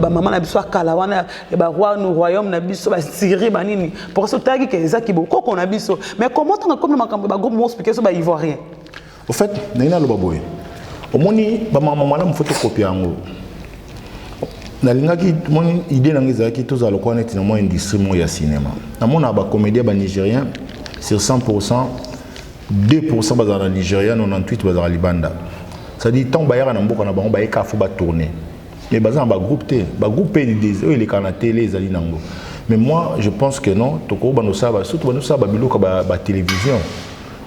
mama na biso kala wana ba roi no royaume na biso ba Syrie ba nini pour ça tagi ke za ki bokoko na biso mais comment on a comme makambo ba groupe mo expliquer so ba ivoirien au fait naina lo baboye omoni ba mama na photocopie yango na lingaki moni idée na ngizaki to za lo kwa neti na mo industrie mo ya cinéma na mona ba comédien ba nigérien sur 100% 2% bazala Nigeria 98 bazala Libanda. Ça dit tant bayara na mboka na bango ba eka fo ba tourner. Mais bazala ba groupe T, ba groupe des les kana télé zali nango. Mais moi je pense que non, toko bano saba surtout bano saba biloka ba télévision.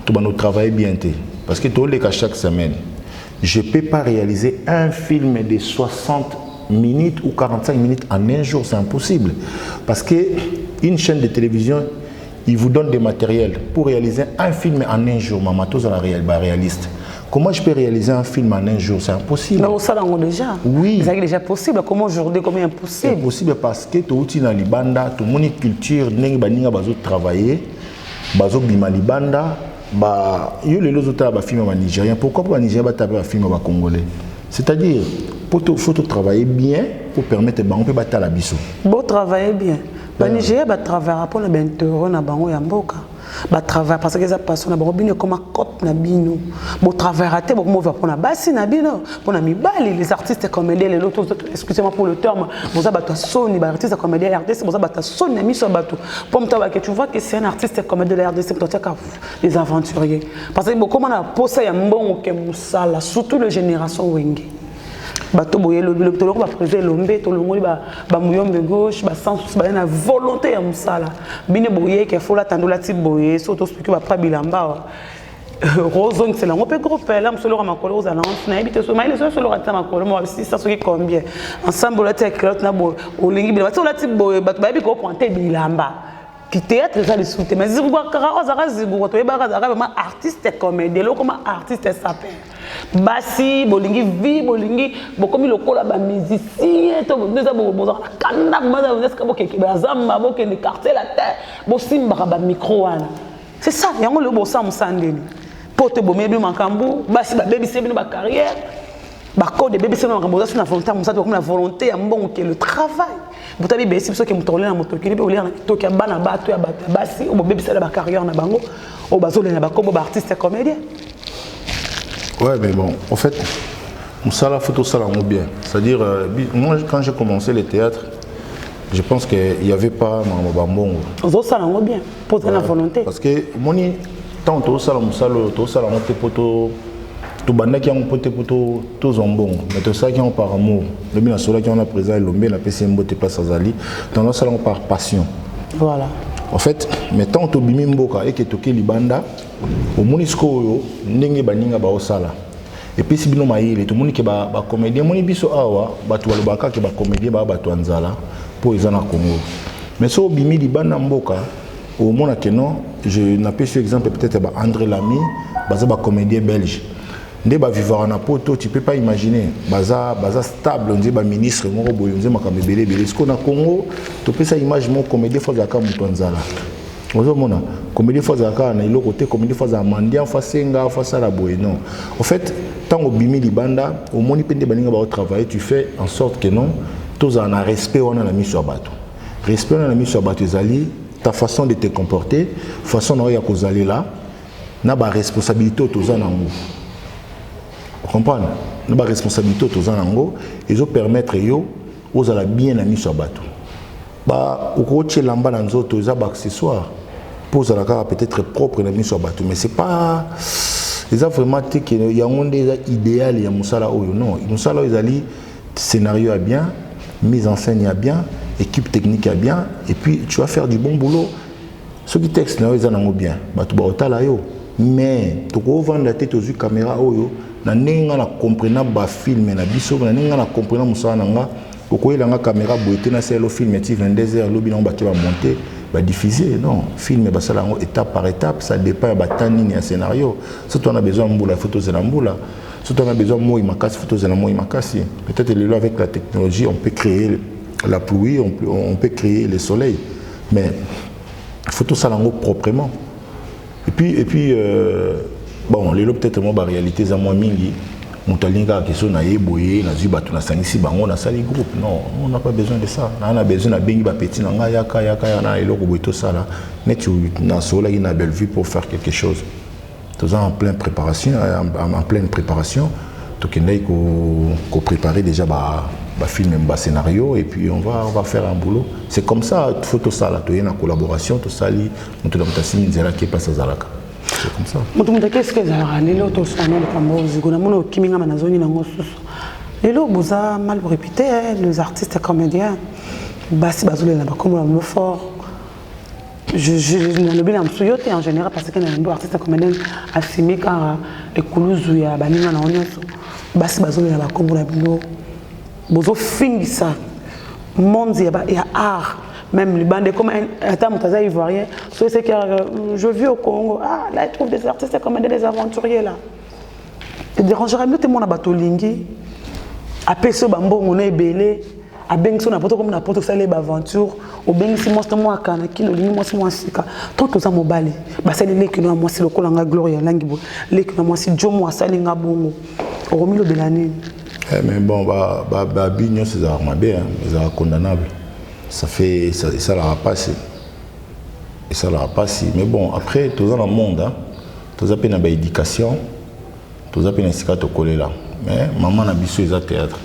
To bano travailler bien té parce que to les ka chaque semaine. Je peux pas réaliser un film de 60 minutes ou 45 minutes en un jour, c'est impossible parce que une chaîne de télévision il vous donne des matériels pour réaliser un film en un jour. Maman, tous à la réaliste. Comment je peux réaliser un film en un jour? C'est impossible. Mais ça, on déjà. Oui. C'est déjà possible. Comment aujourd'hui, comment impossible? C'est impossible parce que tout le monde Libanda, tout le monde culture, n'engi baninga bazo travailler, bazo bima Libanda, yo les autres ba film nigérien. Pourquoi pas Nigérien ba taper un film congolais? C'est-à-dire, faut travailler bien pour permettre on peut battre la biso. Bon travailler bien. Les Nigériens travaillent pour les benteurs na bango ya mboka. Ba travail parce que ça passe na bango bino comme cop na bino. Bo travail raté bo mo va pour na basi na bino, pour na mibali les artistes comédiens les autres excusez-moi pour le terme, bon ça ba to soni ba artiste comédien artiste bon ça ba ta soni na miso bato. Pour mta que tu vois que c'est un artiste comédien de l'RDC pour toi les aventuriers. Parce que beaucoup on a posé ya mbongo ke musala surtout les générations wenge. Bato boye le toloko ba préser lombe tolongoli ba muyombe gauche ba sans ba na volonté ya musala bine boye ke fola tandola ti boye so to expliquer ba pa bilamba rozong c'est là on peut groupe là musolo ma kolo za lance na ebite so ma ile so lo rata ma kolo mo si ça so ki combien ensemble la tek na bo olingi bilamba so la ti boye bato ba bi ko pointer bilamba qui théâtre ça les soute mais zibu kwa kara za zibu to eba za vraiment artiste comédien lo comme artiste sapin basi bolingi vi bolingi bokomi lokola ba musicien to neza boza kanda baza neska bokeke bazamba bokende quartier la terre bosimba ba micro wana c'est ça yango le bossa musandeni pote bomebi makambu basi ba baby sebino ba carrière ba code baby sebino makambu ça na volonté musatu comme la volonté ya mbongo que le travail botabi besi so ke mutole na motokini be olia na toki ya bana bato ya bato basi o baby sebino ba carrière na bango o bazole na ba kombo ba artiste comédien. Ouais, mais bon, en fait, Moussala photo ça bien. C'est-à-dire, moi, quand j'ai commencé le théâtre, je pense qu'il n'y avait pas Mamabambongo. Ça bien, pour la volonté. Parce que, moi, tant que ça, tout ça, tout banda qui ont poté poto tout zombon mais tout ça qui ont par amour le bien sur là qui on a présent l'ombe la PCMbo te place azali dans nos salons par passion. Voilà. En fait, mais tant que bimi mboka et que toke libanda au monisco yo ndenge baninga ba osala et puis si bino maïle tout monde qui ba comédien moni biso awa batu balobaka ke ba comédien ba batu anzala pour les na Congo mais so bimi libanda mboka au mona que non je n'appelle sur exemple peut-être ba André Lamy baza ba comédien belge ndé ba vivre na poto tu peux pas imaginer baza stable on dit ba ministre moko boyo nze makambe belé ce qu'on a Congo to pesa image mon comédien faut zaka mutu anzala ozo mona comédie fois zaka na ilo côté comédie fois za mandia fois senga fois ça la boye non en fait tant au bimi libanda au moni pende baninga ba travailler tu fais en sorte que non tous en a respect on a la mise sur bateau respect on a la mise sur bateau zali ta façon de te comporter façon na ya kozali là na ba responsabilité tous en ango comprendre na ba responsabilité tous en ango ils ont permettre yo aux ala bien la mise sur bateau ba ukoche lamba na nzoto za ba accessoire pose la carte peut-être propre na mise sur bateau mais c'est pas ils ont vraiment dit que il y a un des idéal il y a musala oyo non musala ezali scénario a bien mise en scène a bien équipe technique a bien et puis tu vas faire du bon boulot ceux qui texte na ils en ont bien ba tu ba otala yo mais tu ko vendre la tête aux yeux caméra oyo na ndenge na comprendre ba film na biso na ndenge na comprendre musana nga okoyela nga caméra boité na selo film ti 22h lobi na ba ki ba monter ba diffuser non film ba sala étape par étape ça dépend ba tanini ya scénario surtout on a besoin mbula photos de mbula surtout on a besoin moi makasi photos de moi makasi peut-être le avec la technologie on peut créer la pluie on peut créer le soleil mais photos ça proprement et puis bon les lots peut-être moi ba réalité za moi mingi mutalinga question na yeboye na zuba tu na sangisi bango na sali groupe non on n'a pas besoin de ça on a besoin na bengi ba petit na nga yaka na eloko boito sala net na sola ina belle vue pour faire quelque chose tous en pleine préparation to kendai ko préparer déjà ba film ba scénario et puis on va faire un boulot c'est comme ça photo sala to yena collaboration to sali mutu mutasi nzela qui passe zalaka. C'est comme ça. Mutumta qu'est-ce que ça a lelo to sana le kambozi kuna mono kiminga manazoni na ngosusu. Lelo boza mal répété les artistes comédiens basi bazolela ba comme le fort. Je le bien amsuyote en général parce que les artistes comédiens assumé car ekuluzu ya baninga na onyoso basi bazolela ba comme la bino bozo fingisa monde ya art. Même les bandes comme un temps ivoirien, c'est que je vis au Congo, ah là ils trouvent des artistes comme des aventuriers là. Ça dérangerait mieux tout le monde à Batolingi, à Pesso Bambo on est belé, à Bengso n'importe comme n'importe ça les aventures, au Bengsi moi c'est moi Kanaki, le ligne moi c'est moi Sika, tant que ça m'obale, bah c'est les que moi c'est le colanga Gloria Langibo, les que moi c'est Joe moi ça linga bongo, au Romilo Belani. Mais bon bah bignon c'est armabé, c'est condamnable. Ça fait ça leur a passé et ça leur a passé mais bon après tout dans le monde hein tout a peine à éducation tout a peine à sika to coller là mais maman na biso eza théâtre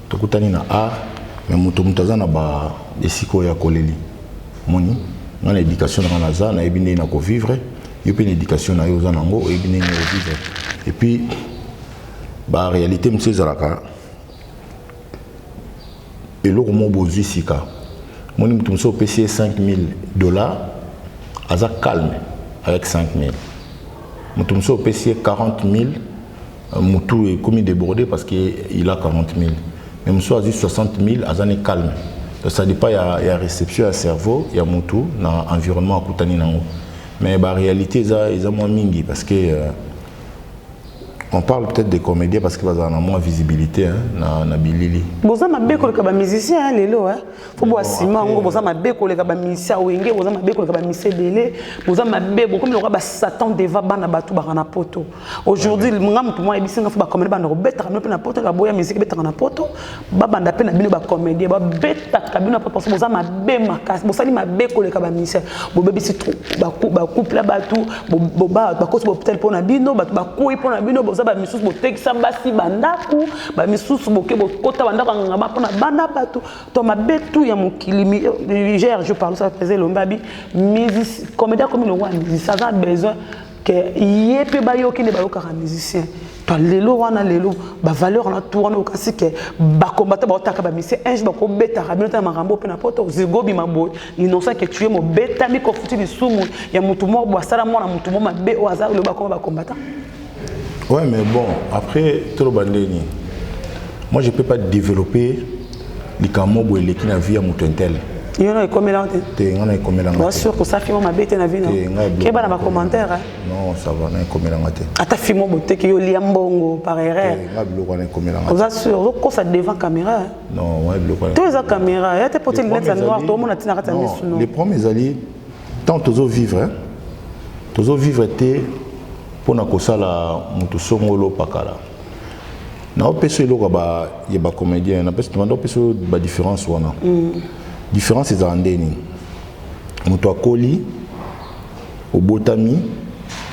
to kutani na art mais muto mutaza na ba esiko ya koleli moni na éducation na za na ebine na ko vivre yo pe éducation na yo za nango ebine na vivre et puis ba réalité monsieur zalaka et le roman bozu sika mon imtumso payé $5,000 aza calme avec 5,000 mutumso payé 40,000 mutu est comme débordé parce qu'il a 40,000 mais muso a dit 60,000 aza ne calme donc ça dépend il y a réception à cerveau il y a mutu dans environnement akutani nango mais la réalité ils ont moins mingi parce que on parle peut-être des comédiens parce qu'ils ont moins visibilité hein, na bilili. Boza mabeko le musicien lelo hein. Faut boire ciment, boza mabeko le musicien wenge, boza mabeko le musicien belé, boza mabeko comme le roi Satan deva bana batu barana poto. Aujourd'hui le ngam pour moi ebisinga faut ba comédien bana robeta na na poto la boya musique beta na poto, ba banda pe na bino ba comédien ba beta kabino pa parce boza mabema kasi boza ni mabeko le musicien. Bo bebi si trop ba couple la batu, bo ba kosi bo peut-être pour na bino, ba koi pour na bino ba misusu botekisa basi bandaku ba misusu boke bokota bandako ngaba pona banda batu to mabetu ya mokili je parle ça faisait lombabi musicien comédien comme le roi musicien ça a besoin que yepe ba yoki ne ba yoka musicien to lelo wana lelo ba valeur na tourner au kasi que ba combattre ba otaka ba musicien un jour ba ko beta rabino marambo pe na poto zigobi mabo innocent que tu es mo beta mi ko futi bisumu ya mutu mo bo sala mo na mutu mo mabe o azar le ba ko ba combattant. Ouais, mais bon, après, trop bandeni. Moi, je ne peux pas développer les camots et les qui n'avaient pas de tel. Il y en a combien là? Il y en a combien là? Bien sûr, pour ça, film ma bête na vie non. Quel est le commentaire? Non, ça va, on a combien là? Ata film mo botte qui yo liambongo par erreur. On a combien là? Vous assure, donc ça devant caméra. Non, ouais, bloqué. Tous les caméras, il y a des potes lunettes noires, tout le monde a tina rata non. Les premiers alliés, tant tous vivre, hein. Tous vivre était pour na kosala mutu songolo pakala na opeso eloko ba ye ba comédien na peso demande opeso ba différence wana différence est andeni mutu akoli obotami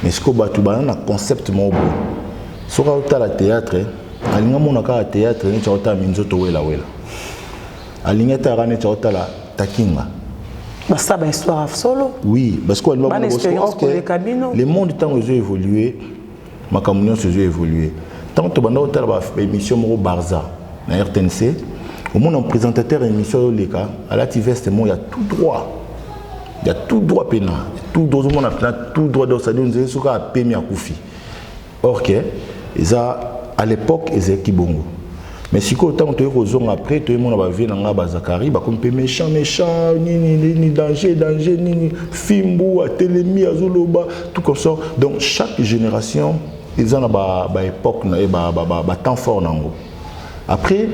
mais ce que batu ba na concept mobo soka utala théâtre alinga mona ka théâtre ni chauta minzoto wela alinga ta ne chauta takinga. Ça une histoire solo. Oui, parce que le monde tant ils ont évolué, ma communauté a évolué. Tant que tu as une émission Barza na RTNC, au moins un présentateur émission Leka, à la TVS, il y a tout droit. Il y a tout droit pénal. Tout droit monde a tout droit dans sa donne, c'est ce qu'a payé à Koufi. Or que ça à l'époque ezeki bongo. Mais si autant tu es après, tu es mon abavé dans la Zakari, comme méchant, ni danger, ni fimbo, télémie, azoloba, tout comme ça. Donc chaque génération, ils ont une époque, un temps fort. Après,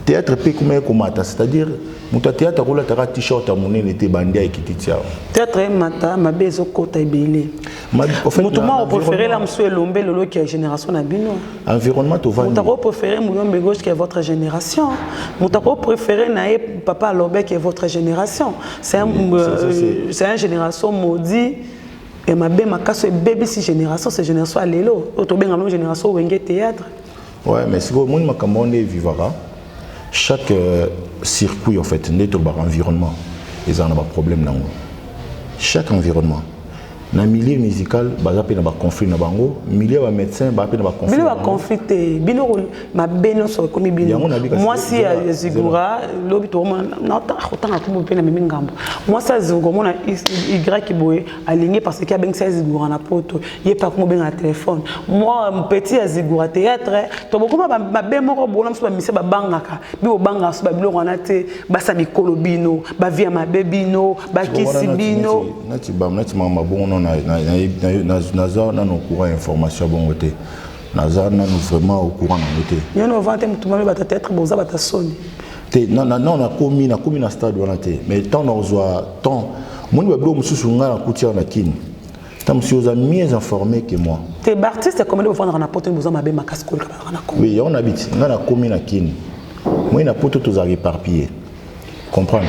théâtre peut comme c'est-à-dire, mon théâtre a un t-shirt à mon nez, était bandé et qui tient. Théâtre mata, ma bezo kota ibele. Moi, on préférait la monsieur Lombe, Lolo qui est génération Nabino. Environnement, tu vas. Mon préféré Moulombe Gauche qui est votre génération. Mon préféré Naé Papa Lombe qui est votre génération. C'est une génération maudite. Et ma belle ma casse bébé si génération, c'est génération à l'élo. Autre bien la génération Wenge théâtre. Ouais, mais si vous monde Makamone vivara, chaque circuit en fait, n'est pas environnement. Ils ont un problème là. Chaque environnement. Dans le milieu musical, il y a un conflit. Dans le milieu médecin, il y a un conflit. Il y a un conflit. Ma belle sur comme moi si Zigura, l'obito non autant à comme peine même ngambo. Moi ça Zigura na Y qui boye aligné parce qu'il y a bien 16 Zigura na poto. Il y a pas comme bien un téléphone. Moi petit Zigura théâtre, to beaucoup ma belle moko bolam so ba mise ba bangaka. Bi o banga so ba biloko na te ba sa mikolo bino, ba via ma bebino, ba kisi bino. Nati mama bon Nazar n'a au courant information bon côté. Nazar n'a vraiment au courant en côté. Il y a 20 ans tout le monde va être bon ça va ta sonner. Non on a commis na stade on a été mais tant on reçoit tant moi ne veux pas mususu ngana kutia na kin. Tant monsieur vous a mieux informé que moi. Tes artistes comment vous vendre na porte vous mabe makaskol ka na ko. Oui, on habite ngana commis na kin. Moi na poto tous arriver éparpillés. Comprendre.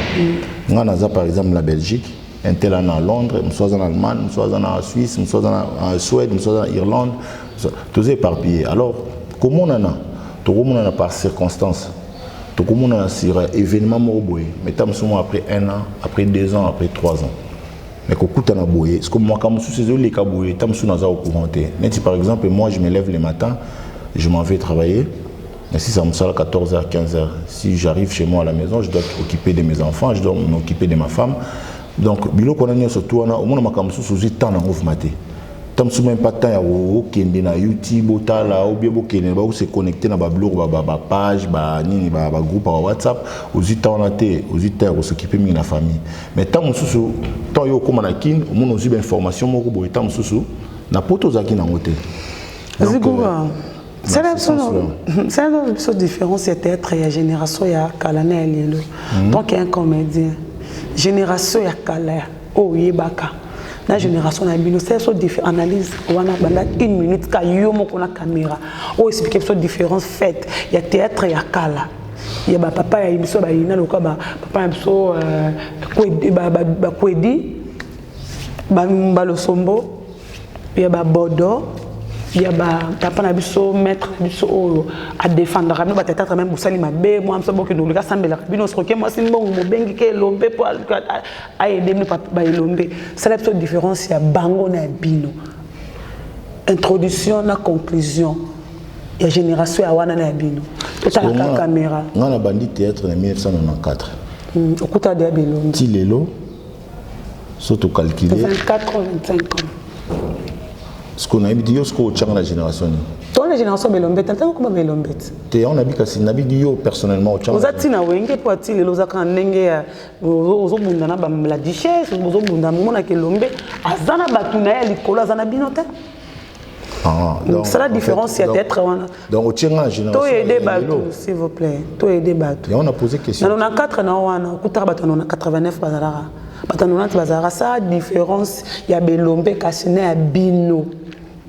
Ngana za par exemple la Belgique. Un tel en Londres, nous sommes en Allemagne, nous sommes en Suisse, nous sommes en Suède, nous sommes en Irlande, tous éparpillés. Alors, comment on en a? Tout le monde en a par circonstance. Tout le monde en a sur événement mobile. Mais tant que après 1 an, après 2 ans, après 3 ans. Mais quand on a bouillé, c'est comme moi quand je suis les cabouillés, tant que je suis au courant. Mais si par exemple, moi je me lève le matin, je m'en vais travailler. Mais si ça me sort à 14h, 15h, si j'arrive chez moi à la maison, je dois m'occuper de mes enfants, je dois m'occuper de ma femme. Donc, bilo qu'on a surtout au moins on sous temps en ouvre maté. Tant que même pas temps ya okende na YouTube otala ou bien bokende ba se connecter na ba blog ba page ba nini ba groupe ba WhatsApp aux temps na té aux temps s'occuper de la famille. Mais tant sous tant yo comme na kin au moins aussi information moko boy tant sous na poto zaki na ngote. C'est la différence c'est être la génération ya kalana lelo. Donc un comédien génération ya kala o yebaka na génération na bino c'est so analyse wana banda 1 minute ka yo moko na caméra o expliquer so différence faite ya théâtre ya kala ya ba papa ya biso ba ina loka ba papa ya biso ba kwedi ba losombo ya ba bodo il y a papa na biso maître na biso à défendre rameno ba théâtre même busali mabe moi amso boki no lika sambela bino sroke moi simbongo mobengi ke lombe pour a aider nous papa ba lombe c'est la petite différence ya bango na bino introduction na conclusion ya génération ya wana na bino tout à la caméra on a bandi théâtre en 1994 okuta de belombe ti lelo surtout calculer 24 25 ans. Ce qu'on a dit, c'est qu'on a la génération. Toi, la génération Belombe, tu as comment Belombe? On a dit personnellement. Vous êtes dit que pour attirer les autres, vous avez la duchesse, vous avez Belombe, Azana Batuna, Nicolas Azana Binote. Donc, c'est la différence, il y a d'être. Donc, on tient la génération. Toi, aidez Batou, s'il vous plaît. Toi, aidez Batou. Et on a posé question. On a 4 ans, on a 89 Bazara. Bazara, ça, différence, il y a Belombe, Kassine, à Bino.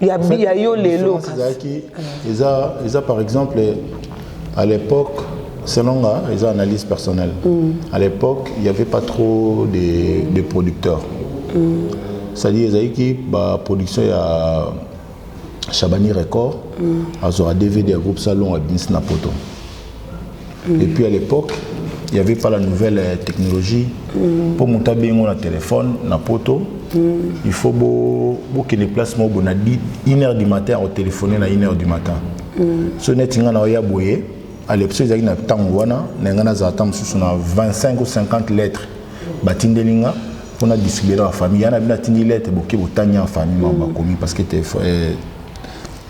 Il y a yo lelo. Ils ont par exemple à l'époque selon les analyses personnelles. À l'époque, il n'y avait pas trop de producteurs. C'est-à-dire qu'ils ont la production à Chabani Record, à DVD à groupe Salon à Bins Napoto. Et puis à l'époque, il n'y avait pas la nouvelle technologie. Pour monter bien le téléphone, Napoto. Il faut que les placements on a dit 1h du matin au téléphoner à 1h du matin. Ce n'est pas un boyer. À l'époque, il y a un 25 ou 50 lettres. Batindelinga, on a distribué la famille. Il y a une lettre qui est en famille parce que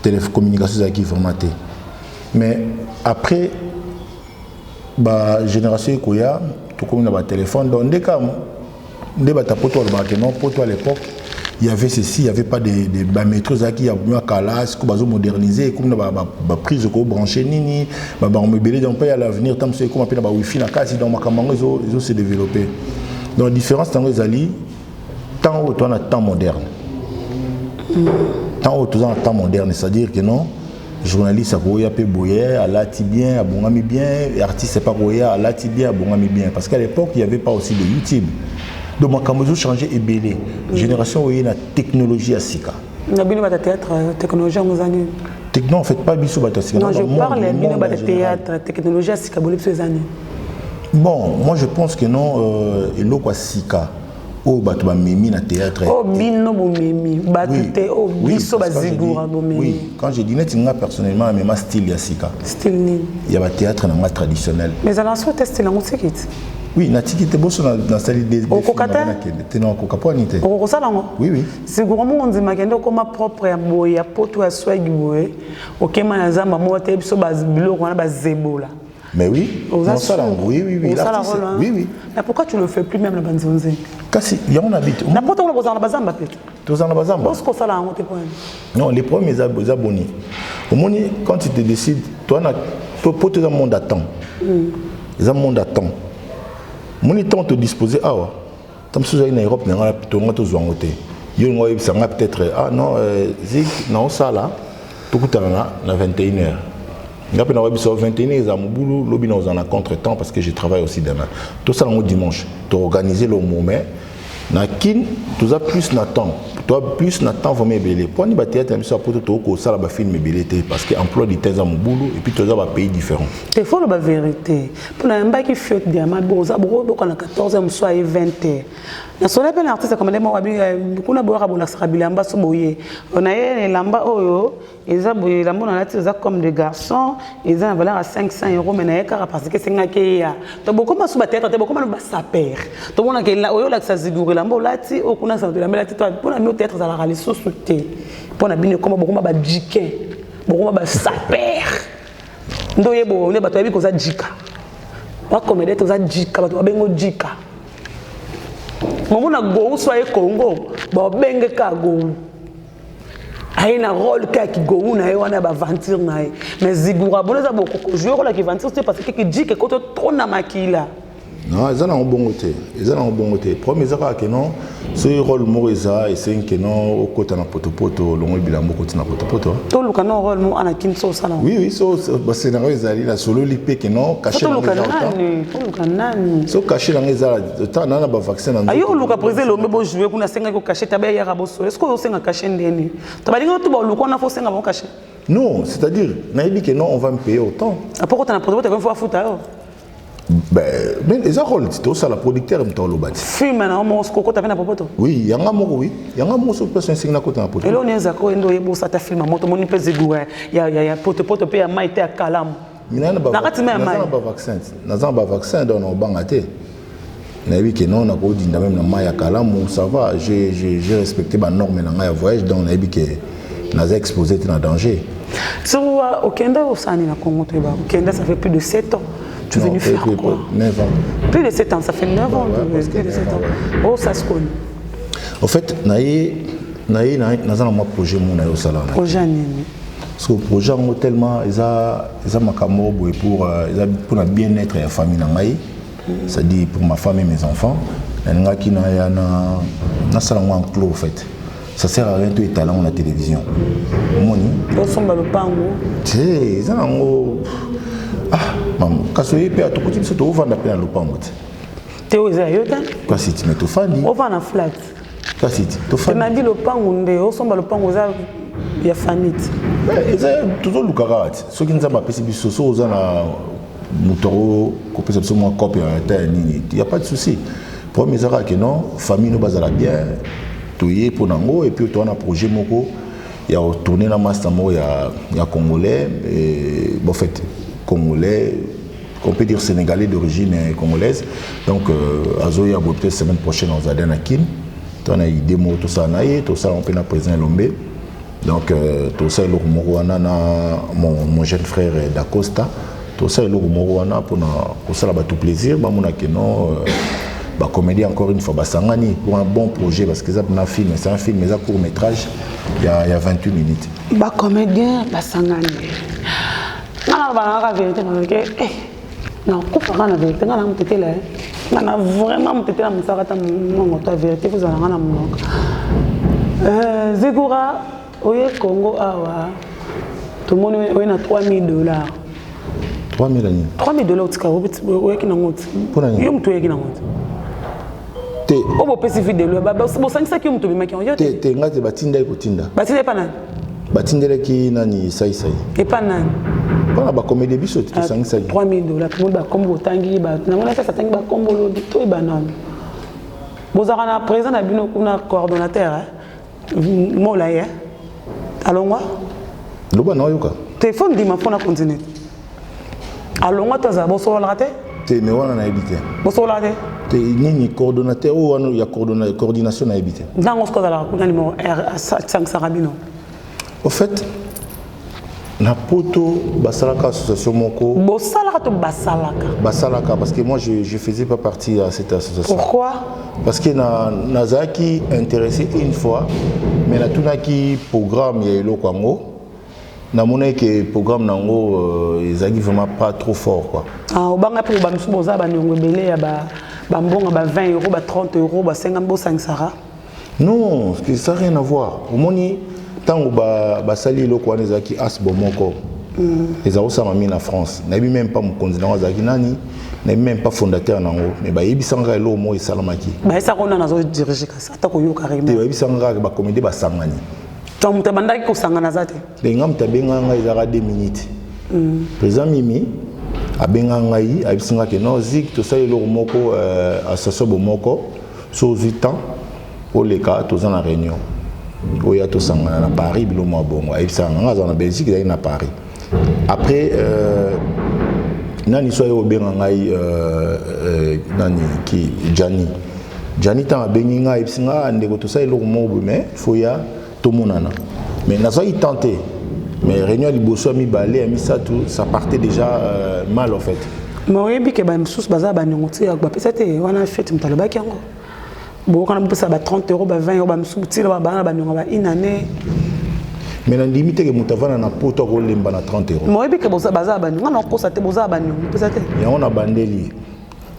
télécommunication est formatée. Mais après, la génération Koya, tout comme on a un téléphone, donc dès que à l'époque, il y avait ceci, il n'y avait pas de maîtrise qui y a mieux à Kalas, qui ont modernisé, comme on a prise de brancher nini, on meublé donc pas à l'avenir, tant que comme on a wifi na case dans ma caméra ils ont se développé. Donc la différence dans les alliés, tant où on a temps moderne, tant où on a temps moderne, c'est-à-dire que non. Journaliste à Goya peut boyer, à l'ati bien, à Bongami bien, et artiste c'est pas Goya, à l'ati bien, à Bongami bien. Parce qu'à l'époque, il n'y avait pas aussi de YouTube. Donc, moi, quand je change et belé, génération où il y a la technologie à Sika. Il y a bien de théâtre, technologie en années. Non, en fait, pas bisou à Sika. Non, je parle de théâtre, technologie à Sika, pour ces années. Bon, moi je pense que non, il y a Sika. Oh, bato ba mimi na théâtre. Oh, bino bo mimi, batute, oh, biso ba zigura bo mimi. Oui, quand je dis net, moi personnellement, mais ma style yasika. Style ni. Il y a un théâtre na ma traditionnel. Mais alors soit tester la musique. Oui, na tiki te bosso na salle des. Au kokata. Te na kokaponite. Au kosalango. Oui, oui. Seguramo on dit makendo comme propre ya boya poto ya swag boye. Okema na zamba mo te biso ba biloko na ba zebola. Mais oui, oui, oui, oui. Oui, oui. Mais pourquoi tu ne le fais plus même la banzonze? Kasi, il y a un habit. N'importe où on a besoin de peut-être. Tu as besoin de Parce que ça là, on te prend. Non, les premiers abonnés. Au moins, quand tu te décides, toi, tu as un monde à temps. Il y a un monde à temps. Mon temps te disposer, ah ouais. Tant que tu es en Europe, tu as besoin de te peut-être, ah non, Zig, non, ça là, tout le temps, à 21h. Je suis 21h, je suis en contre-temps parce que je travaille aussi demain. Tout ça, le dimanche, tu as organisé le moment. Tu as plus de temps. Tu as plus de temps pour me béler. Pour nous, tu as film parce que l'emploi du temps est mon boulot et puis tu as un pays différent. C'est faux la vérité. Pour un bac qui fait des amas, on a 14h, soit 20h. Na sola pe l'artiste comme les mots kuna boya bola sarabilamba so boye on a les lamba oyo eza boye lamba na lati eza comme des garçons ils ont valeur à 500 € mais na eka parce que c'est ngaki ya to boko masu ba tête to boko ma ba saper to bona ke oyo la sa zigure lamba lati o kuna sa de lamba lati to pona mi tête za la rali so souté pona bino comme boko ma ba jike boko ma ba saper ndo yebo ne bato yabi ko za jika ba comédie to za jika bato bengo jika. Mon go soit Congo, bon bengue ka go. Aïe na rôle qui go na on a aventure na. Mais zigura bon ça beaucoup jouer là qui aventure c'est parce que dit que quand trop na makila. Non, ils ont un bon côté. Ils ont un bon côté. Premier zaka que non, ce rôle Morisa et c'est que non au côté na poto longo bilambo côté na poto. Tout le canon rôle mo ana kinso ça là. Oui oui, so scénario ezali la solo lipé que non caché dans les autres. Tout le canon. So caché dans les autres. Tant na ba vaccin na. Ayo luka président lombe bo jouer kuna senga ko caché tabe ya rabo so. Est-ce que senga caché ndeni? Tabalinga to ba luka na fo senga bon caché. Non, c'est-à-dire na dit que non on va me payer autant. Pourquoi tu na produit tu vas foutre alors? Ben, mais les rôles, c'est aussi la producteur de l'Obat. Film, maintenant, on se cocote avec la popoto. Oui, il y a un mot, oui. Il y a un mot sur le person signe à côté de la popoto. Et là, on est à quoi? On est beau, ça t'a filmé. Mon mon pèse de goût. Il y a pote paye à maïté à calam. Mais n'a pas vaccin. N'a pas vaccin dans nos bangatés. N'a vu que non, on a pas dit même na maï à calam. Ça va. J'ai respecté ma norme dans ma voyage. Donc n'a vu que n'a exposé dans danger. Sur au Kenya au Sani na Congo, au Kenya ça fait plus de 7 ans. Tu es venu faire quoi? 9 ans. Plus de 7 ans, ça fait 9 ans. Plus de 7 ans. Oh, ça se connaît. En fait, naïe, un projet au salon. Projet parce que le projet est tellement, ils ont pour le bien-être de la famille, c'est-à-dire pour ma femme et mes enfants. Il y a un salon en clos en fait. Ça sert à rien de talent dans la télévision. Moni. Le pango. Ils ont ah, maman, quand tu es à tout côté, tu vas vendre la peine à l'opango. Tu es aux aïeux, quand si tu mets tout fandi. On va en flat. Quand si tu fais. Tu m'as dit le pango, on s'en va le pango, il y a fanit. Ils ont toujours le carat. Ceux qui ne savent pas si ils sont aux moutoro, copier absolument copie à terre, il n'y a pas de souci. Premier zara que non, famille nous base à la bien, tout y est pour nango et puis tu as un projet moko. Il y a tourné la masse il y a Congolais, et, bon, en fait, Congolais, on peut dire Sénégalais d'origine congolaise. Donc, Azoya, peut-être la semaine prochaine, on va aller à Kin. On a eu des mots, tout ça, on peut être présent à Lombe. Donc tout ça eloko moko wana na mon jeune frère d'Acosta tout ça eloko moko wana pour kosala bato plaisir bamona que non bah comédie encore une fois basangani pour un bon projet parce que ça un film c'est un film mais un court métrage il y a 28 minutes bah comédien basangani na ba vérité na que non coupe na vérité na mutete là na vraiment mutete na musarata mon ta vérité vous allez na mon Zegura oye Congo awa tout le monde oye na $3,000 $3,000 $3,000 tika oye kina ngoti yo mtu oye kina ngoti obo pesi vidéo ba bosangisa ki mtu bimaki yo te ngate batinda ikotinda batinda pa nani batindelaki nani sai et pas nani pana ba comédie biso te sangisa $3,000 tout le monde ba kombo tangi ba na mona pesa tangi ba kombo lo to ba nani bozaka na président na bino kuna coordonnateur mola ye alongwa loba na yoka téléphone di ma fona continue alongwa taza bosola te te me wana na ebité bosola te te nini coordonnateur ou wana ya coordination na ebité ndango sko za la kuna numéro R 5 Sarabino au fait na poto basalaka association moko bosalaka to basalaka parce que moi je faisais pas partie à cette association. Pourquoi? Parce que nazaki intéressé une fois mais na tunaki programme ya elo kwango na mona que programme nango ezaki vraiment pas trop fort quoi. Ah obanga pour ba msubo za ba nyongo belé ya ba mbonga ba 20 €, ba 30 €, ba 50 bo sangsara. Non, ça n'a rien à voir. Au moni tango ba sali elo kwa nezaki asbo moko. Ezao sama mi na France. Na bi même pas mon continent azaki nani, na bi même pas fondateur nango, mais ba yebisanga elo mo esalamaki. Ba esa kona nazo diriger kasa atako yo carrément. Te yebisanga ba comédie ba sangani. Tant muta bandaki ko sangana zate. De ngam tabenga nga ezaka 2 minutes. Président Mimi abenga ngai abisinga ke no zik to sali elo moko association moko so 8 ans pour les cas tous en réunion. Oya to sangana na Paris bilo mo bongo aibisanga nga za na Belgique d'ailleurs na Paris. Après nani soye obenga ngai nani ki Jani ta bengi ngai aibisanga ndeko to sali elo moko mais foya to monana. Mais nazo y tenter. Mais réunion liboso mi balé mi ça tout ça partait déjà mal en fait. Moi bi ke ba msusu baza ba nyongoti ya ba pesa te wana fête mtaloba kyango. Bon quand on peut ça ba 30 €, ba 20 €, ba msusu tira ba ba nyonga ba une année. Mais na limite ke mutavana na poto ko lemba na 30 €. Moi bi ke baza ba nyonga na kosa te boza ba nyonga pesa te. Ya on a bandeli.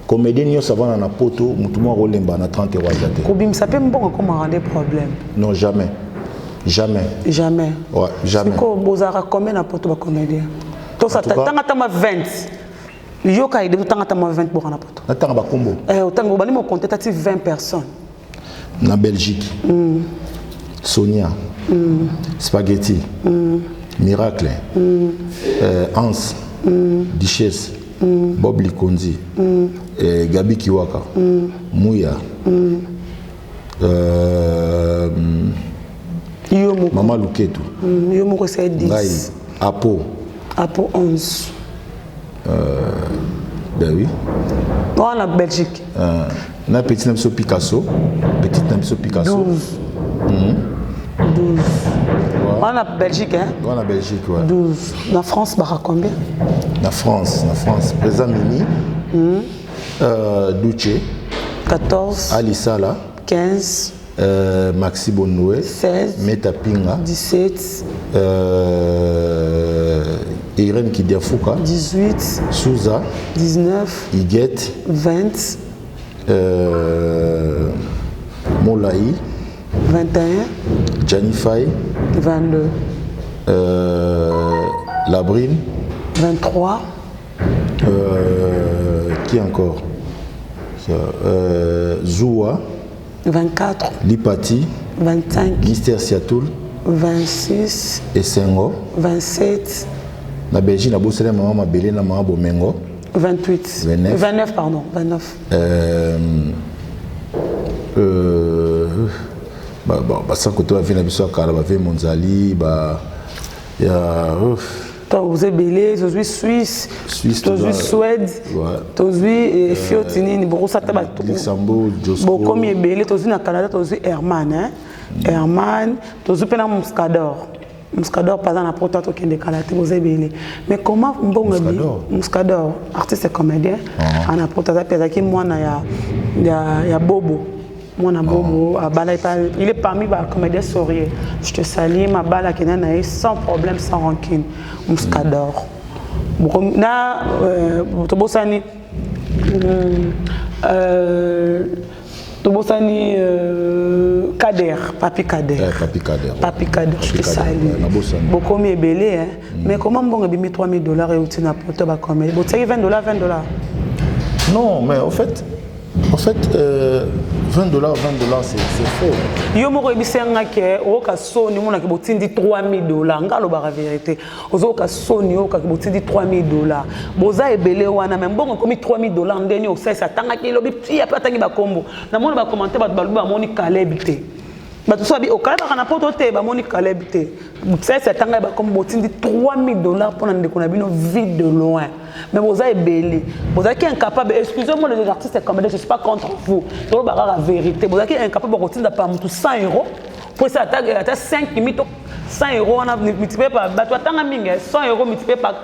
Comédien nyo savana na poto mutumo ko lemba na 30 € azate. Ko bim ça peut mbonga comment rendre problème. Non jamais. Jamais. Jamais. Ouais, jamais. Siko bozara combien na poto ba comédien. To ça tanga tama 20. Yo ka ide tanga tama 20 pour na poto. Na tanga ba kombo. Autant bani mo compter 20 personnes. Na Belgique. Sonia. Spaghetti. Miracle. Hans. Duchesse. Bob Likonzi. Gabi Kiwaka. Mouya. Maman Luketu. Yo moko c'est 10. Ngai. Apo. Apo 11. Ben oui. On a Belgique. Na petit namso Picasso. Petit namso Picasso. 12. 12. On a Belgique hein. On a Belgique ouais. 12. La France bara combien? La France. Président Mimi. Duce. 14. Ali Sala. 15. Maxi Bonoué. 16. Meta Pinga. 17. Irène Kidiafouka. 18. Souza. 19. Iguette. 20. Molaï. 21. Janifai. 22. Labrine. 23. Qui encore Zoua. 24. Lipati. 25. Mister Siatoul. 26. Essengo. 27. Na Belgique, na Bossele, maman Mabélé, na maman Bomengo. 28. 29, pardon. 29. Sans côté, on va venir à Bissau, on va venir Monzali, il y a. Vous êtes belé, vous êtes Suisse, vous êtes Suède, vous êtes Fiotini, Luxembourg, Josco. Comme il est belé, vous êtes Canada, vous êtes Herman. Herman, tu as un Muscador. Muscador, pas dans la proto qui est décalate, vous avez. Mais comment Muscador, artiste et comédien, en a proto, qui moi, il y a Bobo. Moi, Bobo, il est parmi les comédiens souriés. Je te salue, ma balle qui est sans problème, sans rancune. Muscador. Là, tu as Tobosani Kader, Papi Kader. Papi Kader, je te salue. Beaucoup mieux belé, hein. Mais comment on a mis $3 000 et on a porté à combien? Vous savez, $20. Non, mais au fait, $20, c'est faux. Yo mo rebisanga ke o ka soni mo na ke botindi $3 000 ngalo ba la vérité. Ozo ka soni o ka botindi $3 000. Boza ebele wana même bon komi $3 000 ndeni o sesa tanga ki lobi pia pa tangi ba kombo. Na mona ba commenter ba ba moni kalebité. Ba tout ça bi o kala ba na poto te ba moni kalebité. Sesa tanga ba kombo botindi $3 000 pour na ndeko na bino vide de loin. Mais vous avez belé, vous êtes incapable, excusez-moi les artistes et comédiens, je ne suis pas contre vous, c'est la vérité, vous êtes incapable de retirer $100 pour ça, 5 000, 100 €, on a multiplié par, tu as 100 € multiplié par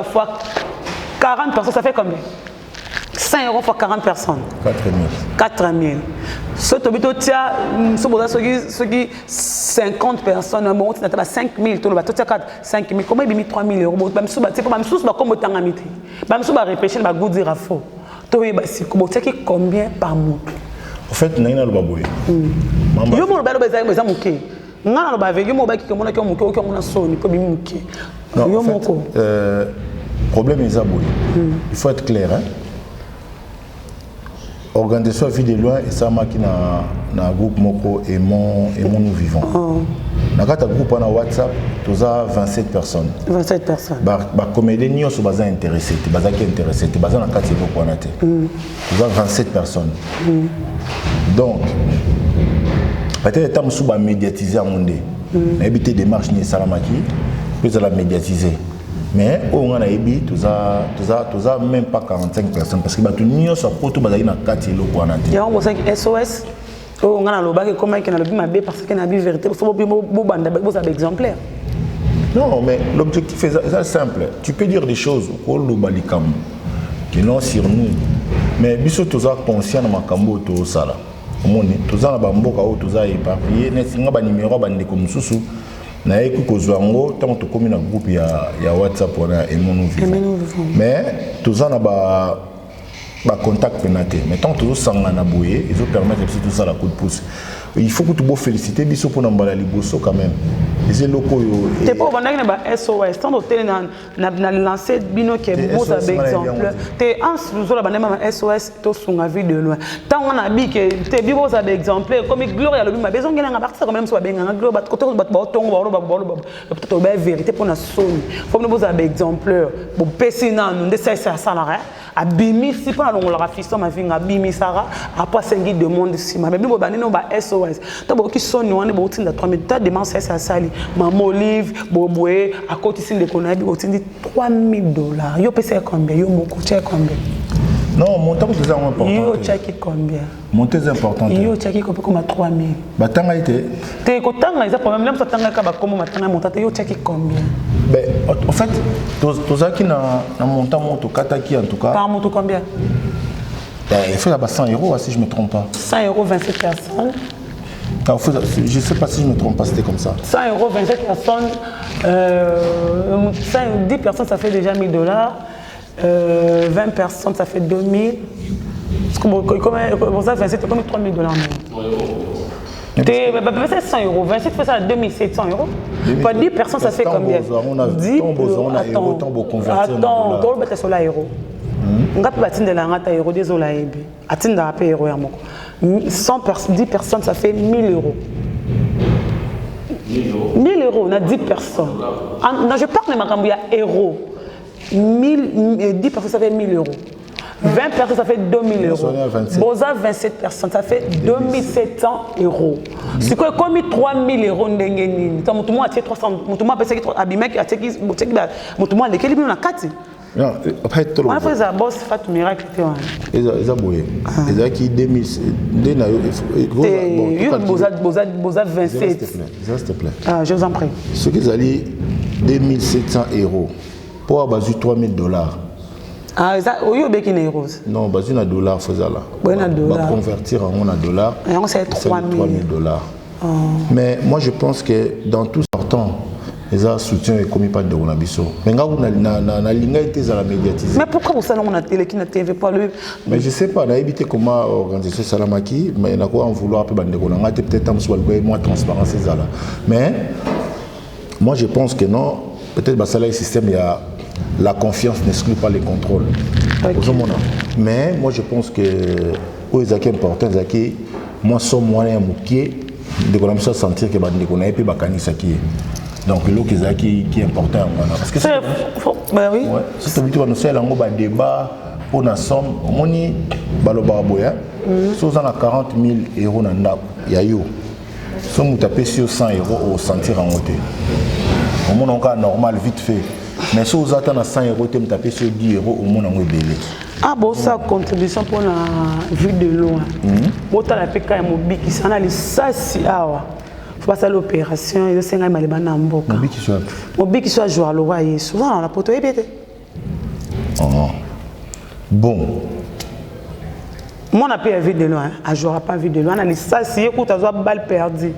fois 40 personnes, ça fait combien? 100 € fois 40 personnes. 4 000. Ce qui 50 personnes, 5 000, 5 000. Comment il a mis 3 000 €? Je ne sais pas comment il a mis. Je ne sais pas réfléchir, je vais dire à faux. Combien par mois? En fait, il y a un baboui. Problème est il faut être clair. Organisation vie de loin et ça qui na groupe moko et mon nous vivons. Na kata groupe na WhatsApp, tu as 27 personnes. 27 personnes. Ba comédien ni so baza intéressé, baza qui intéressé, baza na kati boko na te. Tu as 27 personnes. Donc peut-être temps sous ba médiatiser monde. Na éviter démarche ni salamaki, puis la médiatiser. Mais on a ébi tout ça même pas 45 personnes parce que bah tout n'y a pas tout bazali na kati lo kwa na te. Il y a un SOS. On a le bac comment qu'il a le bimabé parce qu'il a la vérité. Faut pas exemplaire. Non, mais l'objectif est simple. Tu peux dire des choses au lobalikam qui non sur nous. Mais biso tout ça conscient na makambo to sala. Omoni tout ça na bamboka o tout ça éparpillé, ne singa ba numéro ba ndeko mususu. Na éku kozwango tant to comme na groupe ya WhatsApp wana et mon vivant. Mais tout ça na ba contact penaté. Mais tant tout ça na boyer, ils ont permettre aussi tout ça la coup de pouce. Il faut que tu féliciter biso pour n'embala liboso quand même. Les locaux yo. T'es pas bon na SOS tant hôtel na lancer bino qui est beau ça exemple. T'es en sous la banema SOS to sunga vie de loin. Tant on a bi que t'es bi beau ça exemple comme gloria le bima besoin ngena ngaba quand même so benga gloria bat côté bat tongo ba peut-être ba vérité pour na soni. Comme nous beau ça exemple bo pesina nous de ça la abimi si pas on la rafisson ma vie abimi sara après 5 guides de monde si ma bibo ba no ba SOS. Tant bo qui sonne on est bo tinda 3000 ta demande ça sali maman Olive boboé à côté ici de konabi bo tindi $3 000. Yo pèse combien? Yo moko check combien? Non, mon temps c'est important. Yo check combien? Mon temps important. Yo check combien comme 3 000. Ba tanga été. Te ko tanga isa problème même ça tanga ka ba comme matanga montate yo check combien? Ben en fait tous ça qui na montant monto kataki en tout cas. Par monto combien? Il faut là-bas 100 € si je me trompe pas. 100 €, 27 personnes. Non, je ne sais pas si je me trompe pas, c'était comme ça. 100 €, 27 personnes. 10 personnes, ça fait déjà $1 000. 20 personnes, ça fait 2 000. Pour ça, 27, c'est comme $3 000 c'est 100 €. 27 fois ça, 2 700 €. Pour 10 personnes, ça fait combien? 10 Attends, tu vas sur l'euro. Ngapi batinde la ngata euro désolé ebi atinda ape euro ya moko 10 personnes ça fait 1 000 €. 1 000 € on a 10 personnes. Non, je parle de makambo ya euro. 10 personnes ça fait 1 000 €. 20 personnes ça fait 2 000 €. Boza 27 personnes ça fait 2 700 €. C'est quoi comme 3 000 € ndenge nini? Mutumo a 300 mutumo a pesa ki abimek a teki mutumo a lekeli bino na kati. Non, après tout le monde. On a fait ça, boss, Fatou Miracle. Ils ont boyé. Ils ont qui 2000. Boza 27. S'il te plaît. Ah, je vous en prie. Ce qu'ils ont dit 2700 euros pour avoir $3,000. Ah, ça, oui, ou bien qu'il est rose. Non, bah une dollar faisait là. Oui, un dollar. Va convertir en $1. Et on sait $3,000. Mais moi je pense que dans tout ce temps, les soutien est commis par de Ronabiso. Mais quand on a l'ingé été à la médiatisée. Mais pourquoi vous savez qu'on a télé qui n'a TV pas lui? Mais je sais pas, on a évité comment organiser Salamaki, mais il a quoi en vouloir un peu de Ronabiso. Peut-être un soit moins transparent ces là. Mais moi je pense que non. Peut-être que le système il y a la confiance n'exclut pas les contrôles. Okay. Mais moi je pense que aux acquis importants, acquis moi son moyen moukier de qu'on a sentir que qu'on a épée bakani saki. Donc l'autre qui est important parce que c'est ben oui. Ouais, c'est habitué nous c'est un débat pour la somme moni baloba boya. So ça a 40 000 € nanda ya yo. So nous taper sur 100 € au sentir en hauteur. Au monde encore normal vite fait. Mais si vous attendez à 100 €, vous tapez sur 10 € au monde en belé. Ah bon, ça contribution pour la vue de loin. Bon, tu as la PK et Mobi qui s'en allait ça si awa. Faut pas ça l'opération, il y a 5 ans maleba na mboka. Mobi qui soit joueur le roi et souvent on a poto ébété. Oh. Bon. Moi on a pas vu de loin, à joueur pas vu de loin, on a ça si écoute à balle perdue.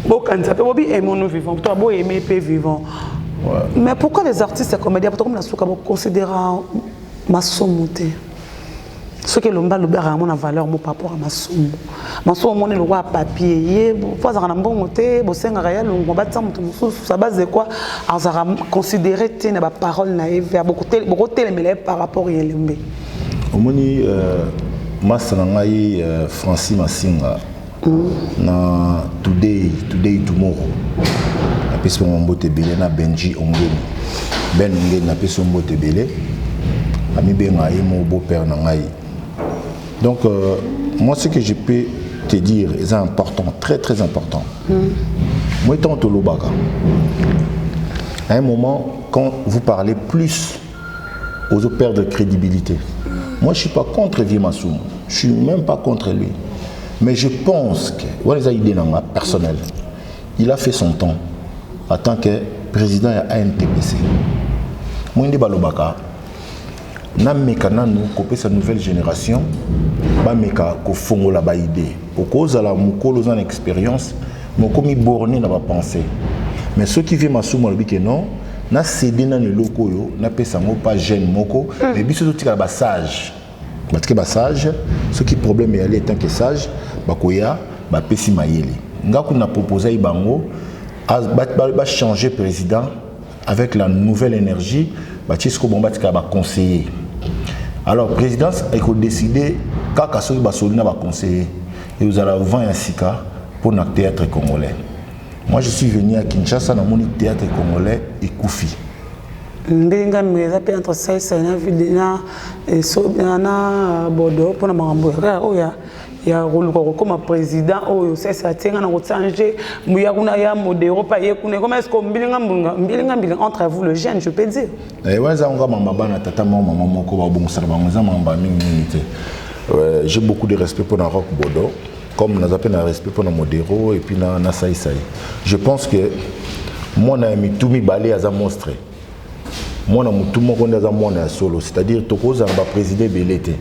Bon quand ça peut Mobi aimons nous vivants, toi beau aimer peu vivant. Ouais. Mais pourquoi les artistes et comédiens, comme la souka, considèrent ma somme? Ce que l'on a la valeur par rapport à ma somme. Ma somme, on est le roi papier. Vous avez un bon moté, vous avez un réel, on va battre ça base de quoi? Alors, ça considérer tes paroles naïves, beaucoup de par rapport à l'MB. Au moni, Massanangaï Francis Massinga, na Today Tomorrow. Napesi mbote belé na Benji Ongeni. Ben Ongeni napesi mbote belé. Ami benga mon beau-père na ngai. Donc moi ce que je peux te dire est important, très très important. Moi étant au Lobaka. À un moment quand vous parlez plus aux perdre de crédibilité. Moi je suis pas contre Vimassoum. Je suis même pas contre lui. Mais je pense que voilà les idées personnelles. Il a fait son temps en tant que président de ANTPC. Moi, je balobaka. Na mekana nous copier sa nouvelle génération. Ba meka ko fongo la ba idée. Au cause la mukolo en expérience, mon komi borné na ba pensée. Mais ceux qui viennent m'assumer le que non, na cédé na le loko yo, na pesa ngo pas jeune moko, mais biso to tika ba sage. Ba tika ba sage, ce qui problème est aller tant que sage, ba koya, ba pesi mayele. Ngaku na proposer ibango va changer président avec la nouvelle énergie, Baptiste Bombatika va conseiller. Alors, présidence, il faut décider quand Kassori Bassolina va conseiller. Et vous allez vendre un sika pour notre théâtre congolais. Moi, je suis venu à Kinshasa dans mon théâtre congolais et Koufi. Mbinga mweza pe entre ça na vidéo et so na Bordeaux pour na mamboya oya ya roluko comme président oyo ça tenga na changer muya kuna ya modéro pa ye kuna comment est-ce que mbilinga entre vous le jeune je peux dire eh waza nga mama bana tata maman moko ba bongo sala bango za mamba mingi j'ai beaucoup de respect pour la rock Bordeaux comme nous appelons un respect pour nos modéro et puis na saïsaï je pense que moi na mi tout mi balé à monstre moi na mutu moko ndaza mona solo c'est-à-dire tokoza ba président belete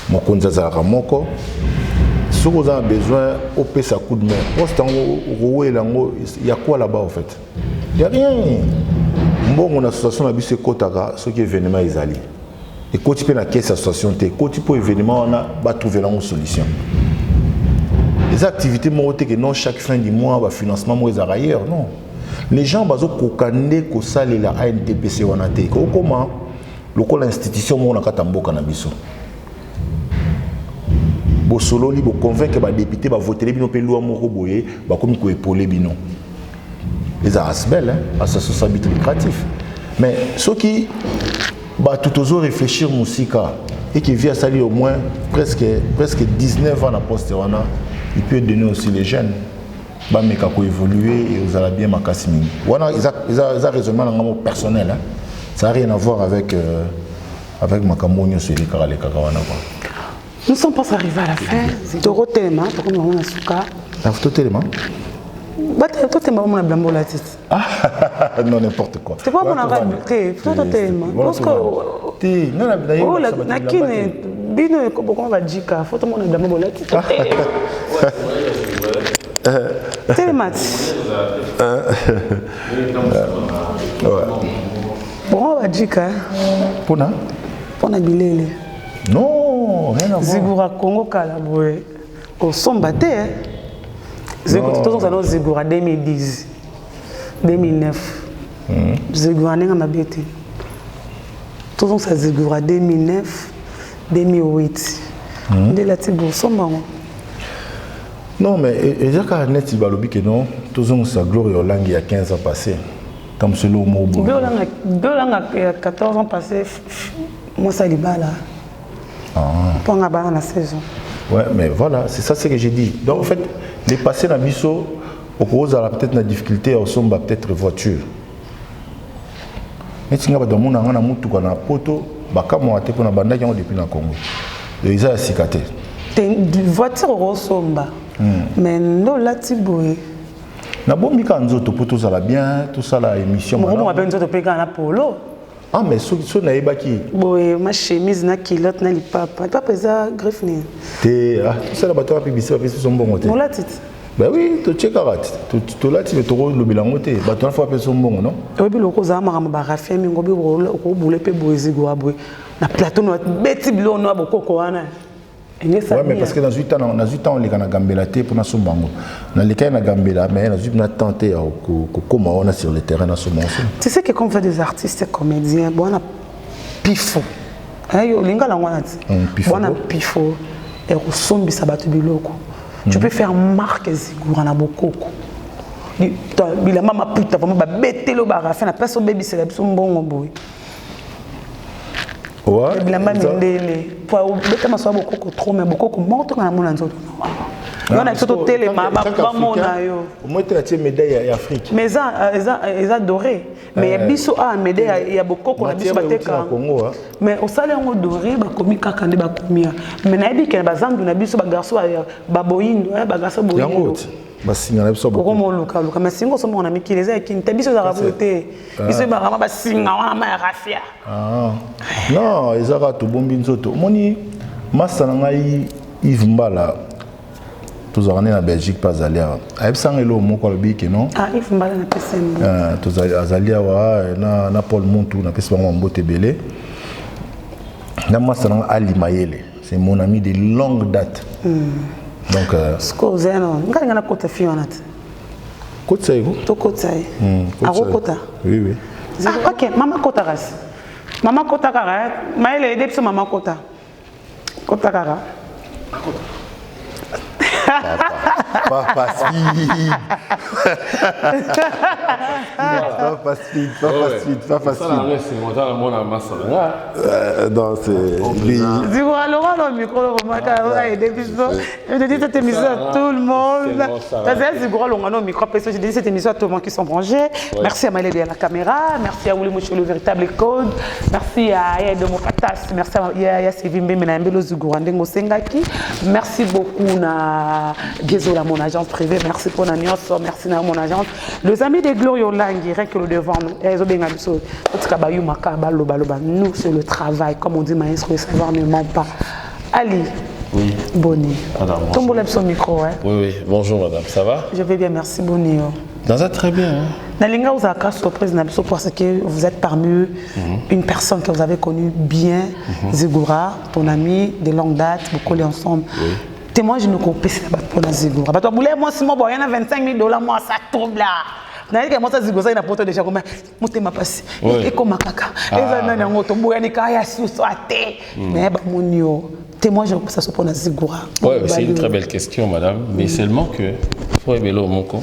mokonza za ramoko si vous avez besoin au pesa coup de main poste en roué lango il y a quoi là-bas en fait il y a rien bon on association na bise kotaka ce qui événement ezali et quand tu peux na caisse association té quand tu peux événement on a va trouver la solution les activités moté que non chaque fin du mois va financement moi ailleurs non. Les gens bazo kokande ko sale la ANTPC wana te ko comment lokola institution mo na katamboka na biso bo solo li bo convaincre ba député ba voter bino pe loi moko boye ba komi ko épauler bino les asbel hein à sa société lucratif mais ceux qui ba tout ozo réfléchir musika et qui vient salir au moins presque 19 ans na poste wana il peut donner aussi les jeunes ba meka ko évoluer et vous allez bien makasimi wana ils a raisonnement dans personnel hein Ça n'a rien à voir avec Makamonio sur les Kakawana. Nous sommes pas arrivés à la fin. Toro Téléma, comme on a souka. La photo Téléma? Toi, tu m'as blamé la tête. Non, n'importe quoi. C'est pas mon aval. Photo Téléma. Parce que. Oh, la kine. Bino, comment va dire que photo mon blamé la tête. Téléma. Bon, on va dire que. Pour na bilele. Non, rien à voir. Zigura Congo Kalaboué. Au Sombate. Zigura 2010. 2009. Zigura n'est pas ma bête. Tout ça Zigura 2009, 2008. De la Tibou Somba. Non, mais il y a net Balobi que non, tout ça gloire au langue il y a 15 ans passé. Comme ce lot mot. Il y a 14 ans passé. Moi, ça est là. Pendant la saison. Ouais, mais voilà, c'est ça ce que j'ai dit. Donc en fait, les passés dans Bisso, au cause de peut-être la difficulté, au sombre peut-être voiture. Mais si on a dans mon angana mutu kana poto, baka mo ate kona banda yango depuis na Congo. Ils ont cicaté. Une voiture au somba. Mais non là tiboé. Na bombi kanzo to poto ça la bien, tout ça la émission. Moi on a besoin de payer un polo. Ah mais ce na ebaki. Boy ma chemise na kilote na lipapa. Papa ça greffe ni. Té ah tout ça la bateau publicité parce que son bon côté. Mon la tite. Ben oui, tu check carat. Tu là tu veux trop le bilan côté. Bateau fois personne son bon non? Et puis le cause à mara ba rafia mi ngobi ko boule pe boezi go abwe. Na plateau no beti bilo no aboko ko wana. Oui, mais parce que dans 8 ans, on est en Gambela pour nous sommes bango. Dans les cas, on a Gambela, mais on a tenté comment on a sur le terrain dans ce moment. Tu sais que quand on fait des artistes et comédiens, on a pifo. Yo linga la wana ti. On a pifo et on sombi sabatu biloko. Tu peux faire marque Zigura na bokoko. Bila mama puta vraiment ba betelo ba rafa na personne baby c'est la mbongo boy. Ouais. Il a même indélé. Pour bêter ma soeur beaucoup trop mais beaucoup monte quand la monde en zone. On a tout télé ma mona yo. Au moins tu as tiré médaille en Afrique. Mais ils adoré. Mais biso a médaille il y a beaucoup qu'on a biso bateka. Mais au salaire on doré ba komi kakande ba komia. Mais na bi ke bazandu na biso ba garçon ba boyindo ba garçon boyindo. Basinga na biso beaucoup mo luka mais singo so mona mikileza ekini tabiso za raboté. Biso ba rama ba singa wana ma rafia. Ah. Non, ils ont tout bon binzoto. Moni massa ngai Yves Mbala. Tous en en Belgique pas aller. Aïb sang elo mo ko bi ke non. Ah Yves Mbala na pesen. Tous azalia wa na Paul Montou na pesa mo mbote belé. Na massa ngai Ali Mayele. C'est mon ami de longue date. Donc Scozen non. Ngai na kota fionat. Kota ego. To kota. Aro kota. Oui oui. Ah OK, maman kota ras. Maman kota kara, Maëlle aide sur maman kota. Kota kara. Papa speed. Papa speed. Non, c'est lui. Dis-moi, alors, le micro, je te dis cette émission à tout le monde. Le micro, je dis cette émission à tout le monde qui sont branchés. Merci à Maëlle de la caméra. Merci à Willy Mouché, le véritable code. Merci à Yaïdo Mopatas. Merci à Yaya Sevimbe Menambelo Zugourandengo Sengaki. Merci beaucoup à Gézola, mon agence privée. Merci pour la nuance. Merci à mon agence. Les amis des Glorieux Langues, rien que le devant nous, c'est le travail. Comme on dit, maestro, le savoir ne ment pas. Ali. Oui. Bonnie. Tombe son micro, hein? Oui, bonjour madame, ça va? Je vais bien, merci Bonnie. Ça très bien. Nalinga vous a surprise parce que vous êtes parmi une personne que vous avez connue bien, Zigura, ton ami de longue date, vous collez ensemble. Oui. Témoin, je ne comprends pas pour la Zigura. Bah, toi, moi, si moi, il y a 25 000 $, moi, ça tombe là. Je moi, ça Zigura, il a porté déjà comme moi, t'es ma passe. Et comme ma caca. Et ça, non, non, tombe, il y a des cas, sous sa tête. Mais, bah, mon yo. Témoin, je ne comprends pas pour la Zigura. Oui, c'est une très belle question, madame. Mais seulement que, faut aimer l'eau, mon con.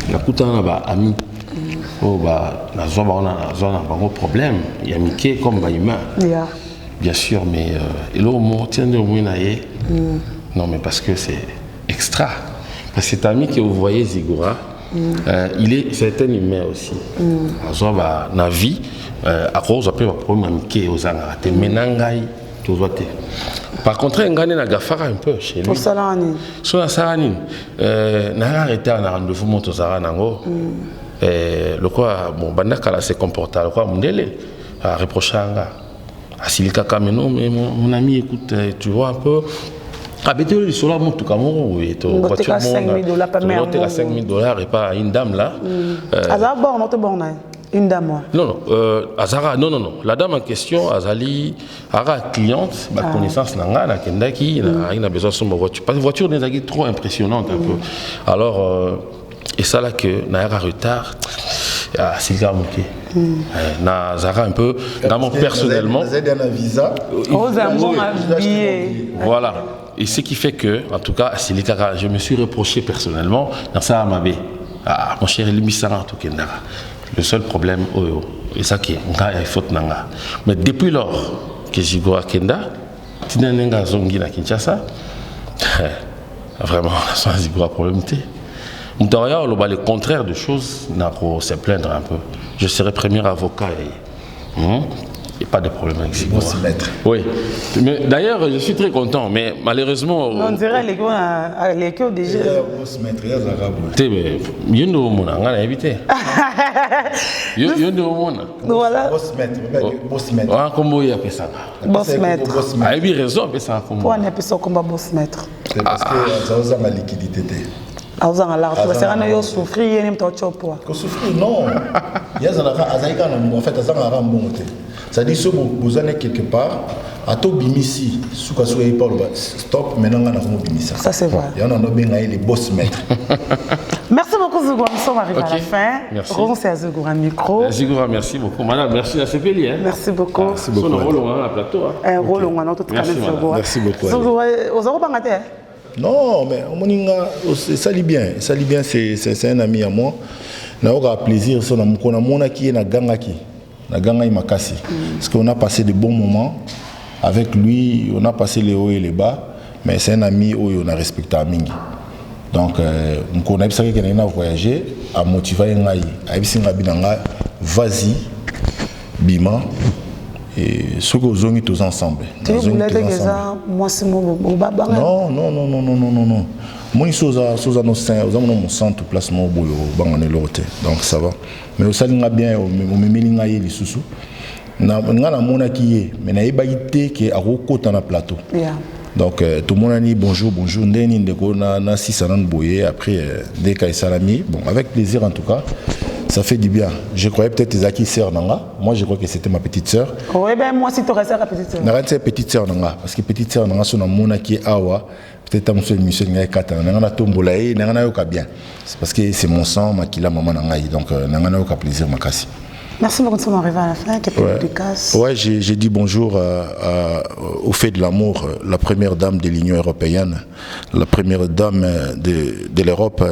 Il y a tout un ami. Oh, bah, la zone, on a un problème. Il y a Mickey comme humain. Bien sûr, mais l'eau, mon tiens de Mouinaye. Non, mais parce que c'est extra. Parce que cet ami que vous voyez, Zigura, c'est un humain aussi. Azwa na vie à cause après va problème qui aux angara te menangai tu vois te. Par contre ngane na gafara un peu chez lui. Pour salani. So salani na arrêté na rendez-vous moto zara nango. Le quoi bon bandaka là se comporta le quoi mundele a reproché anga. Asilika kameno mais mon ami écoute tu vois un peu habiter le solar mon tout camon et ton voiture mon $5,000 et pas une dame là Azara bon notre bon une dame non Azara non la dame en question Azali ara cliente ma connaissance nanga na kendaki il a besoin de son voiture parce que voiture n'est trop impressionnante un peu alors et ça là que na retard c'est le gars na Zara un peu vraiment personnellement visa voilà et ce qui fait que en tout cas je me suis reproché personnellement dans ça m'avait mon cher Limisara to kendara le seul problème et ça qui est faute nanga mais depuis lors que j'y vois Kenda tinanenga zongi na Kinshasa vraiment ça j'y vois problème té le contraire de choses n'a pas se plaindre un peu. Je serai premier avocat et pas de problème avec Zigora. Oui. Mais d'ailleurs, je suis très content, mais malheureusement. On dirait les gars déjà. Boss maître, il y a Zagabo. Il y a un homme qui a invité. Il y a un homme. Voilà. Boss maître. Boss maître. Ah, comment il appelle ça? Boss maître. Ah, il y a raison, appelle ça. Pourquoi on appelle ça comme boss maître? C'est parce que ça a la liquidité. Azanga la tu vas serana yo souffrir yene mtocho poa ko souffrir non yazana ka azaika na en fait azanga ra mbongote ça dit so bozane quelque part ato bimisi suka so e parle stop maintenant na ko bimisa ça c'est vrai yana no benga les boss maître. Merci beaucoup Zigora, nous sommes arrivés à la fin. Merci. C'est à Zigora micro. Zigora, merci beaucoup. Madame, merci à CPLI. Merci beaucoup. Merci beaucoup. Un rôle on a plateau. Un rôle on a notre canal Zigora. Merci beaucoup. Zigora, aux Européens ngate. Non, mais ça lit bien, c'est un ami à moi. Na aura plaisir so na mukona mona ki na gangaki. Na gangai makasi. Parce qu'on a passé de bons moments avec lui, on a passé les hauts et les bas, mais c'est un ami où on a respecté à mingi. Donc on a pensé qu'il a voyagé, a motivé ngai, a dit binanga, vas-y, bima. Et ce que vous avez tous ensemble. Tu voulais dire ça, moi c'est mon baba. Non. Moi je suis à nos seins, nous avons mon centre placement au boulot, donc ça va. Mais au salinga bien, au memelinga yé les sous. Na mona qui est, mais na ibaïté qui est à côté dans plateau. Donc tout le monde a dit bonjour, ndeni ndeko na 600 boyé après dès qu'il salami, bon avec plaisir en tout cas. Ça fait du bien. Je croyais peut-être Zaki sœur Nanga. Moi, je crois que c'était ma petite sœur. Oui, ben moi, si tu restes à la petite sœur. N'arrête cette petite sœur Nanga. Parce que petite sœur Nanga, son amour qui est awa. Peut-être que monsieur Nanga est kata. Nanga tombolaye, Nanga yoka bien. C'est parce que c'est mon sang, ma kila maman Nanga. Donc Nanga yoka plaisir, ma kassi. Merci beaucoup de nous arriver à la fin. Ouais, j'ai dit bonjour au fait de l'amour, la première dame de l'Union européenne, la première dame de l'Europe.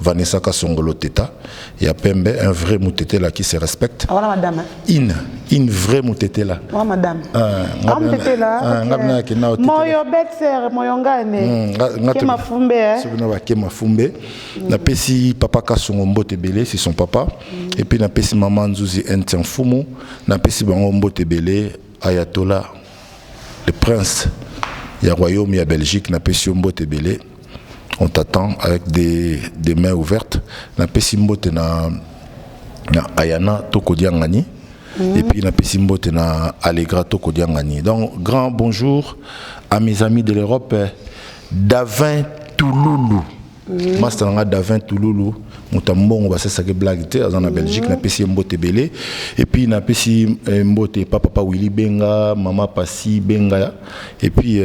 Vanessa Kasongolo Teta, il y a Pembe, un vrai moutété là qui se respecte. Voilà madame. Une vraie moutété là. Voilà madame. Moutété là. Moyo betser, moyo ngane. Kema fumbe. Kema fumbe. Na pesi papa Kasongo Mbote Belé, c'est son papa. Et puis na pesi maman Nzuzi Ntien Fumu, na pesi bango Mbote Belé, Ayatollah, le prince. Il y a royaume, il y a Belgique, na pesi Mbote Belé. On t'attend avec des mains ouvertes. Na pesimbote na Ayana Tokodiangani. Et puis na pesimbote na Allegra Tokodiangani. Donc grand bonjour à mes amis de l'Europe. Davin Touloulou. Master Davin Touloulou. Mutambongo ba sasa ke blague te en Belgique na pesi mbote belé et puis na pesi mbote papa Willy Benga mama Pasi Benga et puis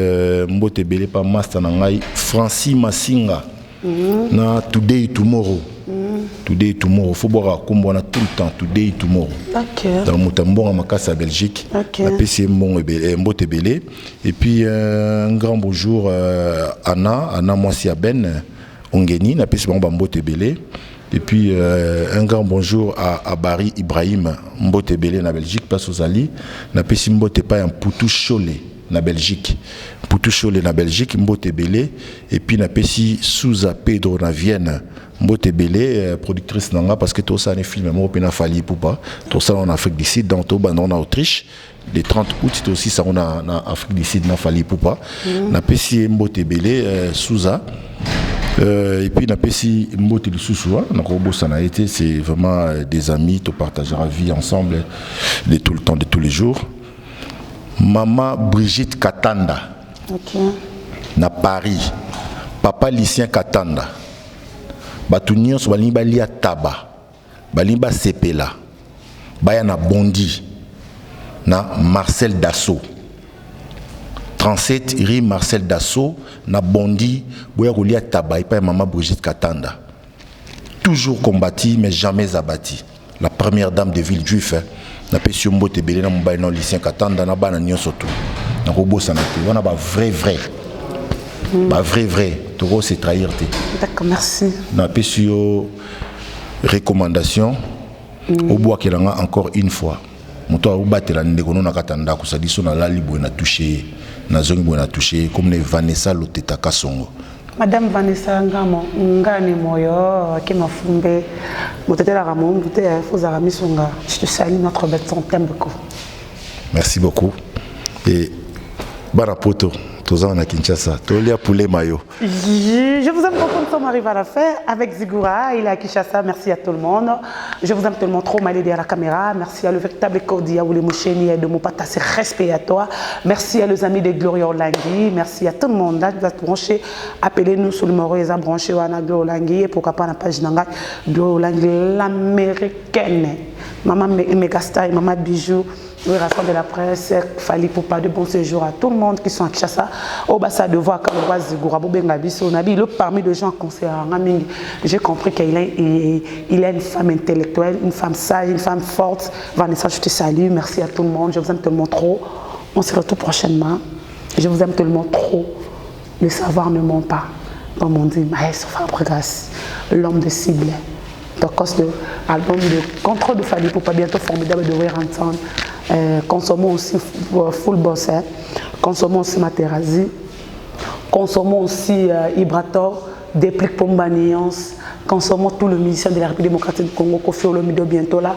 mbote belé pa master na ngai Francis Masinga na today tomorrow faut boire kombona tout le temps today tomorrow dans Mutambongo makasa Belgique na pesi mbote belé et puis un grand bonjour Anna Mwasi Ben Ongeni na pesi bango mbote belé. Et puis un grand bonjour à Barry Ibrahim Mbote Belé na Belgique, place aux Ali. Na pesi Mbote pas un Poutou Cholé. na Belgique. Poutou Chole na Belgique, Mbote Belé. Et puis, na Pessi Souza Pedro na Vienne. Mbote Belé, productrice nanga, parce que tout ça, un film, moi, on a fallu pour pas. Tout ça, en Afrique du Sud, dans tout, en Autriche. Le 30 août, c'était aussi ça, on a en Afrique du Sud, on a fallu pour pas. Na Pessi Mbote Belé, Souza. Et puis, na Pessi Mbote Lussoussoua, c'est vraiment des amis, tu partageras vie ensemble de tout le temps, de tous les jours. Maman Brigitte Katanda, na Paris. Papa Lucien Katanda. Batunion so balimba lia taba. Balimba sepela. Baya na Bondi. Na Marcel Dassault. 37 rue Marcel Dassault na Bondi. Boya roulia taba. Et pas maman Brigitte Katanda. Toujours combattu mais jamais abattu. La première dame de ville juif. Na pesio Mbote Belé na mbaye non Lucien Katanda na bana nyonso tout. Na robo sanate. On a ba vrai. Ba vrai. Toro c'est trahir. D'accord, merci. Na pesio recommandation. Au bois qu'il en a encore une fois. Moto au battre la ndekono na katanda ko sadiso na lali bo na toucher na zongi bo na toucher comme les Vanessa Loteta Kasongo. Madame Vanessa Ngamo ngani moyo qui m'a fumé motetela ramon bute fozara misonga. Je te salue notre bête son t'aime beaucoup. Merci beaucoup et barapoto toza na Kinshasa tolia poulet mayo. Je vous aime beaucoup, nous sommes arrivés à la fin avec Zigura, il est à Kinshasa, merci à tout le monde. Je vous aime tellement trop, Maïlé derrière la caméra. Merci à le véritable Cordia ou les Moucheni et de mon pata, c'est respect à toi. Merci à les amis de Gloria Olangui, merci à tout le monde. Là, vous êtes branchés, appelez-nous sur le numéro, ils ont branché à Gloria Olangui et pourquoi pas la page Nanga Gloria Olangui, l'américaine. Maman Megastar, maman Bijou. Oui, rassemblement de la presse, Fali pour pas de bon séjour à tout le monde qui sont à Kinshasa. Au bas de voir quand on voit Zigura Bobengabiso, Nabi, parmi les gens concernés, j'ai compris qu'il a une femme intellectuelle, une femme sage, une femme forte. Vanessa, je te salue, merci à tout le monde, je vous aime tellement trop. On se retrouve prochainement. Je vous aime tellement trop. Le savoir ne ment pas. Comme on dit, Maestro Fabregas, l'homme de cible. Donc, l'album de contrôle de Fali pour pas bientôt formidable de entendre. Consommons aussi Full Boss, consommons aussi Materazzi, consommons aussi Ibrator, Déplique Pombaniance, consommons tout le musicien de la République démocratique du Congo, Kofi Olomide bientôt là,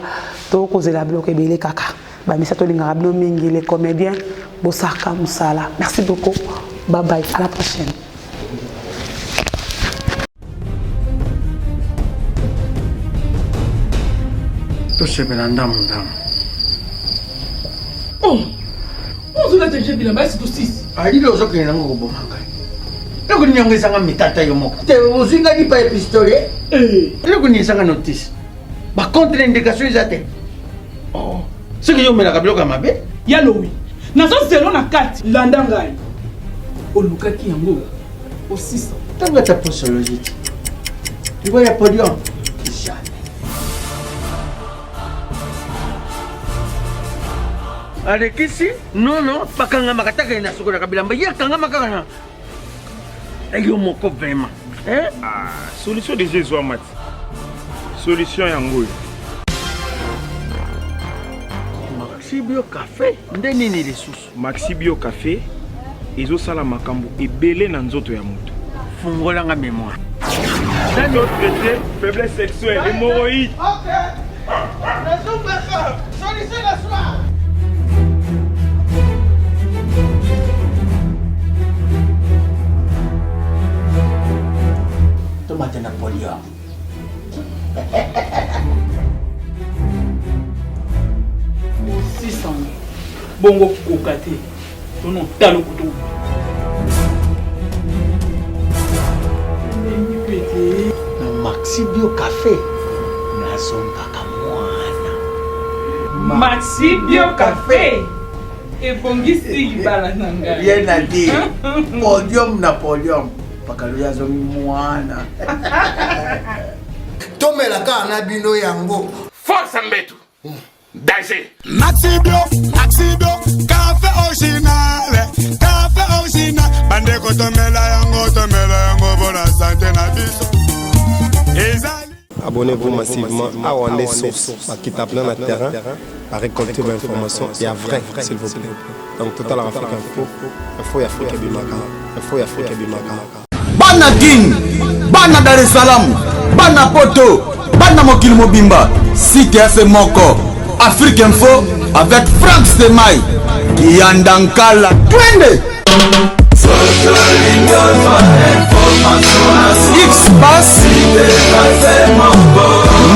tout cause la bloc et Bélé Kaka. Les comédiens, Bossaka Moussala. Merci beaucoup, bye bye, à la prochaine. Tout ce belanda mon dame. Oh, on se l'a déjà dit là-bas, c'est tout 6. Ah, il est aux autres qui n'ont pas de le gouvernement est en mitata yomo. Tu vous n'avez pas de pistolet. Le gouvernement est en notice. Par contre, l'indication est atteinte. Oh, ce que je me la bloque à ma bête. Yaloui. Nazo zéro na 4. Landangai. O Lukaki yango. O 600. Tu vas ta posologie. Tu vois, il y a podium. Avec ici, non, pas quand on m'a attaqué dans ce qu'on a kabila, mais hier quand on m'a attaqué, il y a mon corps vraiment. Ah, solution de Jésus Amat. Solution yango. Maxi Bio Café, ndeni ni ressources. Maxi Bio Café, ezo sala makambo ebele na nzoto ya moto. Fungola nga mémoire. Dans notre traité, faiblesse sexuelle, hémorroïde. Ok. Solution la soir. Tomate Napoléon. Bongo Kokate. Non, Talo Couteau. Maxi Bio Café. Maxi Bio Café. Et Bongisi Balananga. Rien à dire. Podium Napoléon. Pakaluya zomi mwana. Tomelaka na bino yango. Force Mbetu. Danger. Maxi Bio, café original. Café original. Bandeko tomela yango bona santé na biso. Ezali abonnez-vous massivement à Wandé Source, qui tape plein de terrain, à récolter l'information et à vrai, s'il vous plaît. Donc, Total Afrique Info, Info et Afrique Bimaka, Info et Afrique Bimaka. Bana King, Bana Dar es Salaam, Bana Poto, Bana Mokil Mobimba, CTF Moko, Afrique Info avec Franck Semaï, Kiandankala, Twende. X-Bass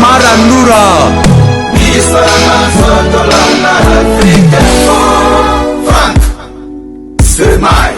Marandura